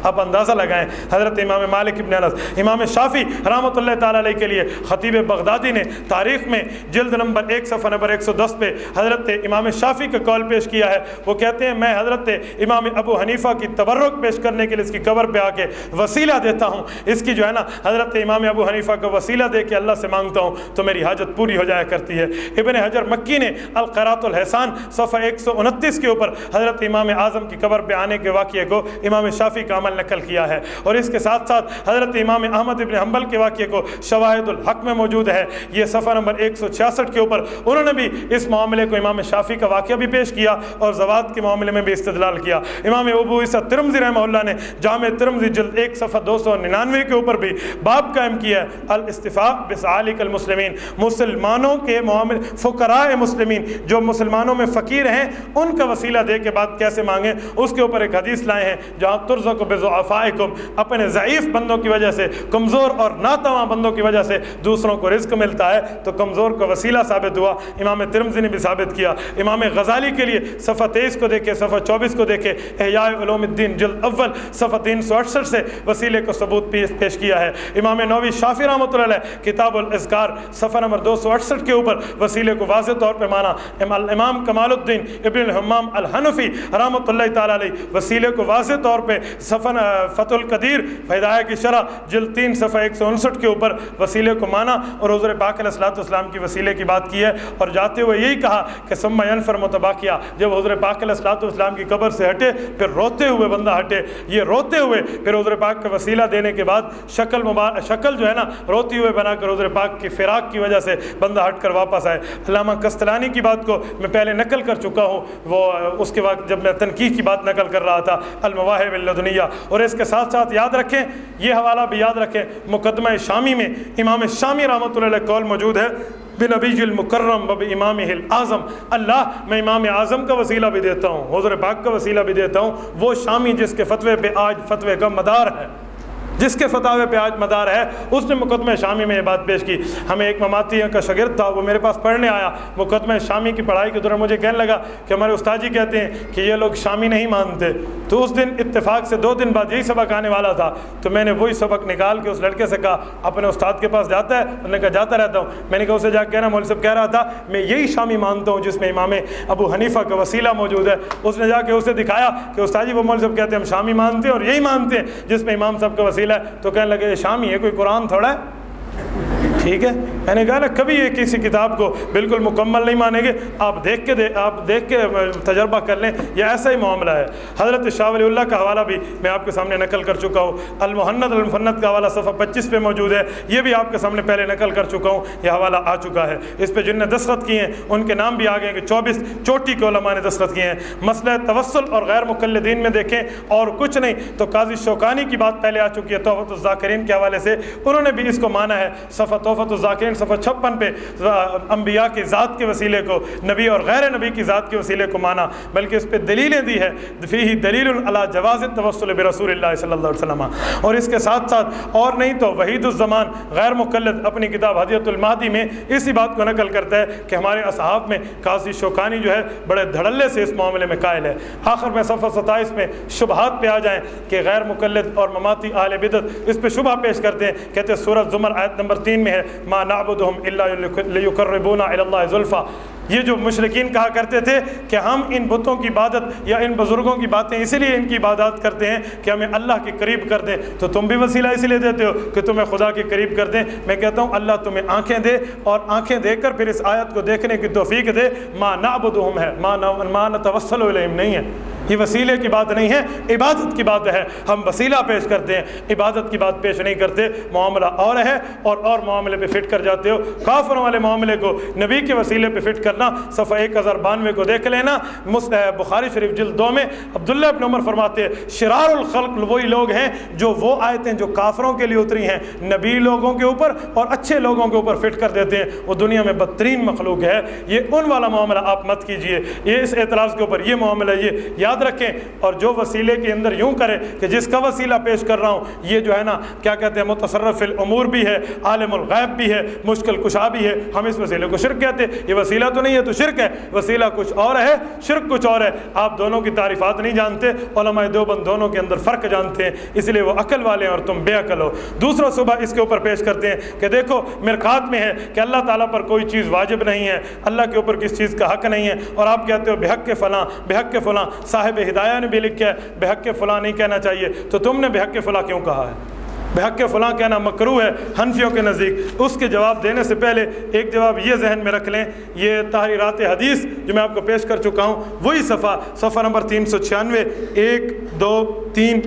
آپ اندازہ لگائیں، حضرت امام مالک ابن انس، امام شافعی رحمۃ اللہ تعالیٰ علیہ کے لیے خطیب بغدادی نے تاریخ میں جلد نمبر 1 صفحہ نمبر 110 پہ حضرت امام شافعی کا قول پیش کیا ہے۔ وہ کہتے ہیں، میں حضرت امام ابو حنیفہ کی تبرک پیش کرنے کے لیے اس کی قبر پہ آ کے وسیلہ دیتا ہوں، اس کی جو ہے نا حضرت امام ابو حنیفہ کا وسیلہ دے کے اللہ سے مانگتا ہوں تو میری حاجت پوری ہو جایا کرتی ہے۔ ابن حجر مکی نے القرات الحسان صفحہ 129 کے اوپر حضرت امام اعظم کی قبر پہ آنے کے واقعے کو امام شافعی کا عمل نقل کیا ہے، اور اس کے ساتھ ساتھ حضرت امام احمد ابن حنبل کے واقعے کو شواہد الحق میں موجود ہے، یہ صفحہ نمبر 166 کے اوپر انہوں نے بھی اس معاملے کو امام شافعی کا واقعہ بھی پیش کیا اور زوات کے معاملے میں بھی استدلال کیا۔ امام ابو عیسیٰ ترمذی رحمہ اللہ نے جامع ترمذی جلد 1 صفحہ 299 کے اوپر بھی باب قائم کیا ہے، الاستفاء بسعالک المسلمین، مسلمانوں کے معاملے فقراء مسلمین جو مسلمانوں میں فقیر ہیں ان کا وسیلہ دے کے بعد کیسے مانگیں، اس کے اوپر ایک حدیث لائے ہیں، جہاں ترزق بضعفائکم، اپنے ضعیف بندوں کی وجہ سے، کمزور اور ناتواں بندوں کی وجہ سے دوسروں کو رزق ملتا ہے، تو کمزور کا وسیلہ ثابت ہوا، امام ترمذی نے بھی ثابت کیا۔ امام غزالی کے لیے صفحہ 23 کو دیکھے، صفحہ 24 کو دیکھے، احیاء علوم الدین جلد اول صفحہ 368 سے وسیلے کو ثبوت پیش کیا ہے۔ امام نووی شافعی رحمۃ اللہ علیہ کتاب الاذکار صفحہ نمبر 268 کے اوپر وسیلے کو واضح طور پہ مانا۔ امام کمال الدین ابن الحمام الحنفی رحمۃ اللہ تعالیٰ علیہ وسیلے کو واضح طور پہ صفحہ فتح القدیر ہدایہ کی شرح جلد 3 صفحہ 159 کے اوپر وسیلے کو مانا اور حضور پاک علیہ الصلوۃ والسلام کی وسیلے کی بات کی ہے، اور جاتے ہوئے یہی کہا کہ ثم ينفر متباکیا، جب حضور پاک علیہ الصلوۃ والسلام کی قبر سے ہٹے پھر روتے ہوئے بندہ ہٹے، یہ روتے ہوئے پھر حضور پاک کا وسیلہ دینے کے بعد شکل جو ہے نا روتی ہوئے بنا کر حضور پاک کی فراق کی وجہ سے بندہ ہٹ کر واپس آئے۔ علامہ قسطلانی کی بات کو میں پہلے نقل کر چکا ہوں، وہ اس کے بعد جب میں تنقیح کی بات نقل کر رہا تھا، المواہب اللدنیہ، اور اس کے ساتھ ساتھ یاد رکھیں، یہ حوالہ بھی یاد رکھیں، مقدمہ شامی میں امام شامی رحمۃ اللہ علیہ قول موجود ہے، بنبی المکرم و بامامہ الاعظم، اللہ میں امام اعظم کا وسیلہ بھی دیتا ہوں، حضور پاک کا وسیلہ بھی دیتا ہوں، وہ شامی جس کے فتوے پہ آج فتوے کا مدار ہے۔ جس کے فتاوے پہ آج مدار ہے، اس نے مقدمہ شامی میں یہ بات پیش کی۔ ہمیں ایک مماتی کا شاگرد تھا، وہ میرے پاس پڑھنے آیا، مقدمہ شامی کی پڑھائی کے دوران مجھے کہنے لگا کہ ہمارے استاد جی کہتے ہیں کہ یہ لوگ شامی نہیں مانتے۔ تو اس دن اتفاق سے 2 دن بعد یہی سبق آنے والا تھا، تو میں نے وہی سبق نکال کے اس لڑکے سے کہا اپنے استاد کے پاس جاتا ہے؟ انہوں نے کہا جاتا رہتا ہوں۔ میں نے کہا اسے جا کے کہنا مولوی صاحب کہہ رہا تھا میں یہی شامی مانتا ہوں جس میں امام ابو حنیفہ کا وسیلہ موجود ہے۔ اس نے جا کے اسے دکھایا کہ استاد جی وہ مولوی صاحب کہتے ہیں ہم شامی مانتے ہیں اور یہی مانتے ہیں جس میں امام صاحب کا وسیلہ ہے۔ تو کہنے لگے یہ شامی ہے، کوئی قرآن تھوڑا ہے؟ ٹھیک ہے، میں نے کہا نا کبھی یہ کسی کتاب کو بالکل مکمل نہیں مانیں گے، آپ دیکھ کے تجربہ کر لیں، یہ ایسا ہی معاملہ ہے۔ حضرت شاہ ولی اللہ کا حوالہ بھی میں آپ کے سامنے نقل کر چکا ہوں، المحند المفند کا حوالہ صفحہ 25 پہ موجود ہے، یہ بھی آپ کے سامنے پہلے نقل کر چکا ہوں، یہ حوالہ آ چکا ہے۔ اس پہ جن نے دستخط کیے ہیں ان کے نام بھی آ گئے کہ 24 چوٹی کے علماء نے دستخط کیے ہیں۔ مسئلہ توسل اور غیر مقلدین میں دیکھیں اور کچھ نہیں تو قاضی شوکانی کی بات پہلے آ چکی ہے تحفۃ الذاکرین کے حوالے سے، انہوں نے بھی اس کو مانا ہے۔ صفحہ تحفۃ الذاکرین صفحہ 56 پہ انبیاء کی ذات کے وسیلے کو، نبی اور غیر نبی کی ذات کے وسیلے کو مانا، بلکہ اس پہ دلیلیں دی ہے، فیہ دلیل علی جواز التوسل برسول اللہ صلی اللہ علیہ وسلم۔ اور اس کے ساتھ ساتھ اور نہیں تو وحید الزمان غیر مقلد اپنی کتاب ہدیۃ المہدی میں اسی بات کو نقل کرتا ہے کہ ہمارے اصحاب میں قاضی شوکانی جو ہے بڑے دھڑلے سے اس معاملے میں قائل ہے۔ آخر میں صفحہ 27 میں شبہات پہ آ جائیں کہ غیر مقلد اور مماتی اہل بدعت اس پہ شبہ پیش کرتے ہیں، کہتے ہیں سورۃ زمر آیت نمبر 3 میں ہے ما نعبدہم الا لیقربونا الی اللہ زلفیٰ۔ یہ جو مشرکین کہا کرتے تھے کہ ہم ان بتوں کی عبادت یا ان بزرگوں کی باتیں اسی لیے ان کی عبادت کرتے ہیں کہ ہمیں اللہ کے قریب کر دیں، تو تم بھی وسیلہ اسی لیے دیتے ہو کہ تمہیں خدا کے قریب کر دیں۔ میں کہتا ہوں اللہ تمہیں آنکھیں دے اور آنکھیں دے کر پھر اس آیت کو دیکھنے کی توفیق دے۔ ما نعبدہم ہے، ما نتوسل الیہم نہیں ہے، یہ وسیلے کی بات نہیں ہے، عبادت کی بات ہے۔ ہم وسیلہ پیش کرتے ہیں، عبادت کی بات پیش نہیں کرتے، معاملہ اور ہے اور معاملے پہ فٹ کر جاتے ہو۔ کافروں والے معاملے کو نبی کے وسیلے پہ فٹ کرنا، صفحہ 1092 کو دیکھ لینا، بخاری شریف جلد 2 میں عبداللہ ابن عمر فرماتے ہیں شرار الخلق وہی لوگ ہیں جو وہ آیتیں جو کافروں کے لیے اتری ہیں نبی لوگوں کے اوپر اور اچھے لوگوں کے اوپر فٹ کر دیتے ہیں، وہ دنیا میں بدترین مخلوق ہے۔ یہ ان والا معاملہ آپ مت کیجئے، یہ اس اعتراض کے اوپر یہ معاملہ یہ یاد رکھیں، اور جو وسیلے کے اندر یوں کرے کہ جس کا وسیلہ پیش کر رہا ہوں یہ جو ہے نا کیا کہتے ہیں متصرف الامور بھی ہے، عالم الغیب بھی ہے، مشکل کشا بھی ہے، ہم اس وسیلے کو شرک کہتے ہیں۔ یہ وسیلہ تو نہیں ہے تو شرک ہے، وسیلہ کچھ اور ہے، شرک کچھ اور ہے۔ آپ دونوں کی تعریفات نہیں جانتے، علماء دیوبند دونوں کے اندر فرق جانتے ہیں، اس لیے وہ عقل والے ہیں اور تم بے عقل ہو۔ دوسرا صبح اس کے اوپر پیش کرتے ہیں کہ دیکھو مرقات میں ہے کہ اللہ تعالیٰ پر کوئی چیز واجب نہیں ہے، اللہ کے اوپر کس چیز کا حق نہیں ہے، اور آپ کہتے ہو بحق فلاں بحق فلاں، صاحب ہدایہ نے بھی لکھا ہے بحق فلاں نہیں کہنا چاہیے، تو تم نے بحق فلاں کیوں کہا ہے؟ بحق فلاں کہنا مکروہ ہے حنفیوں کے نزدیک۔ اس کے جواب دینے سے پہلے ایک جواب یہ ذہن میں رکھ لیں، یہ تحریرات حدیث جو میں آپ کو پیش کر چکا ہوں وہی صفحہ نمبر 396 1 2 3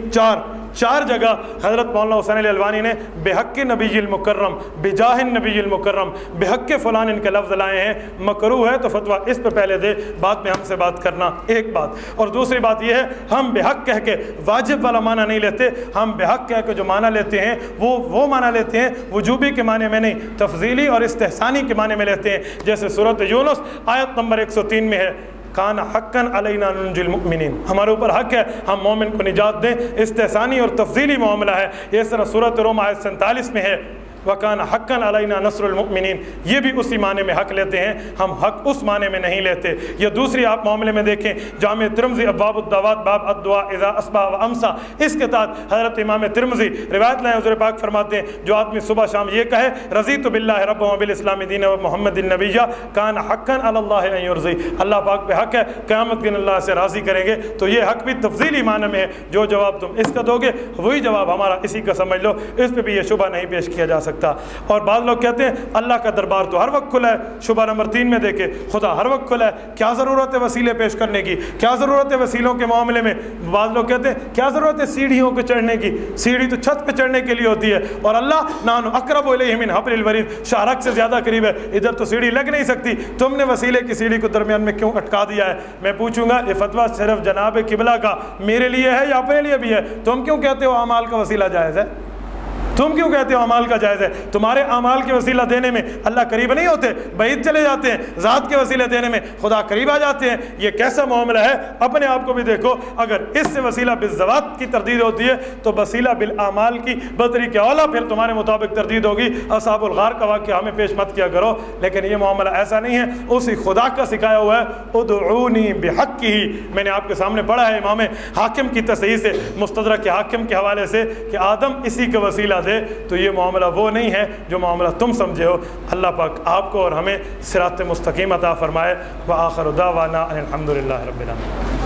4 جگہ حضرت مولانا حسین علی الوانی نے بحق نبی المکرم بجاہ نبی المکرم بحق فلان ان کے لفظ لائے ہیں۔ مکروہ ہے تو فتویٰ اس پہ پہلے دے، بعد میں ہم سے بات کرنا، ایک بات۔ اور دوسری بات یہ ہے ہم بحق کہہ کے واجب والا معنی نہیں لیتے، ہم بحق کہہ کے جو معنی لیتے ہیں وہ معنی لیتے ہیں وجوبی کے معنی میں نہیں، تفضیلی اور استحسانی کے معنی میں لیتے ہیں، جیسے سورۃ یونس آیت نمبر 103 میں ہے کان حقا علینا ننجی المؤمنین، ہمارے اوپر حق ہے ہم مومن کو نجات دیں، استحسانی اور تفضیلی معاملہ ہے۔ اس طرح سورۃ روم آیت 47 میں ہے وَكَانَ حَقًّا عَلَيْنَا نَصْرُ الْمُؤْمِنِينَ، یہ بھی اسی معنی میں حق لیتے ہیں، ہم حق اس معنی میں نہیں لیتے۔ یہ دوسری آپ معاملے میں دیکھیں جامع ترمذی ابواب الدعوات باب الدعاء اذا اصبح وامسا، اس کے تحت حضرت امام ترمذی روایت لائیں، حضور پاک فرماتے ہیں جو آدمی صبح شام یہ کہے رضیت باللہ ربا وبالاسلام دینا ومحمد النبی کان حقا علی اللہ ان یرضی، اللہ پاک پہ حق ہے قیامت کے دن اللہ سے راضی کریں گے، تو یہ حق بھی تفضیلی معنی میں ہے، جو جواب تم اس کا دو گے وہی جواب ہمارا اسی کا سمجھ لو، اس پہ بھی یہ شبہ نہیں پیش کیا جا سکتا۔ اور بعض لوگ کہتے ہیں اللہ کا دربار تو ہر وقت کھلا ہے، شبہ نمبر 3 میں دیکھیں خدا ہر وقت کھلا ہے، کیا ضرورت ہے وسیلے پیش کرنے کی، کیا ضرورت ہے وسیلوں کے معاملے میں؟ بعض لوگ کہتے ہیں کیا ضرورت ہے سیڑھیوں کو چڑھنے کی، سیڑھی تو چھت پہ چڑھنے کے لیے ہوتی ہے، اور اللہ نحن اقرب الیہ من حبل الورید، شاہرگ سے زیادہ قریب ہے، ادھر تو سیڑھی لگ نہیں سکتی، تم نے وسیلے کی سیڑھی کو درمیان میں کیوں اٹکا دیا ہے؟ میں پوچھوں گا یہ فتویٰ صرف جناب قبلہ کا میرے لیے ہے یا اپنے لیے بھی ہے؟ تم کیوں کہتے ہو اعمال کا وسیلہ جائز ہے؟ تم کیوں کہتے ہو اعمال کا جائز ہے؟ تمہارے اعمال کے وسیلہ دینے میں اللہ قریب نہیں ہوتے، بعید چلے جاتے ہیں، ذات کے وسیلے دینے میں خدا قریب آ جاتے ہیں۔ یہ کیسا معاملہ ہے؟ اپنے آپ کو بھی دیکھو، اگر اس سے وسیلہ بالذوات کی تردید ہوتی ہے تو وسیلہ بالاعمال کی بدری کے اولا پھر تمہارے مطابق تردید ہوگی۔ اصحاب الغار کا واقعہ ہمیں پیش مت کیا کرو، لیکن یہ معاملہ ایسا نہیں ہے، اسی خدا کا سکھایا ہوا ہے ادعونی بحقہ۔ میں نے آپ کے سامنے پڑھا ہے امام حاکم کی تصحیح سے، مستدرک حاکم کے حوالے سے، کہ آدم اسی کا وسیلہ دے، تو یہ معاملہ وہ نہیں ہے جو معاملہ تم سمجھے ہو۔ اللہ پاک آپ کو اور ہمیں صراط مستقیم عطا فرمائے۔ وآخر دعوانا ان الحمد للہ رب العالمین۔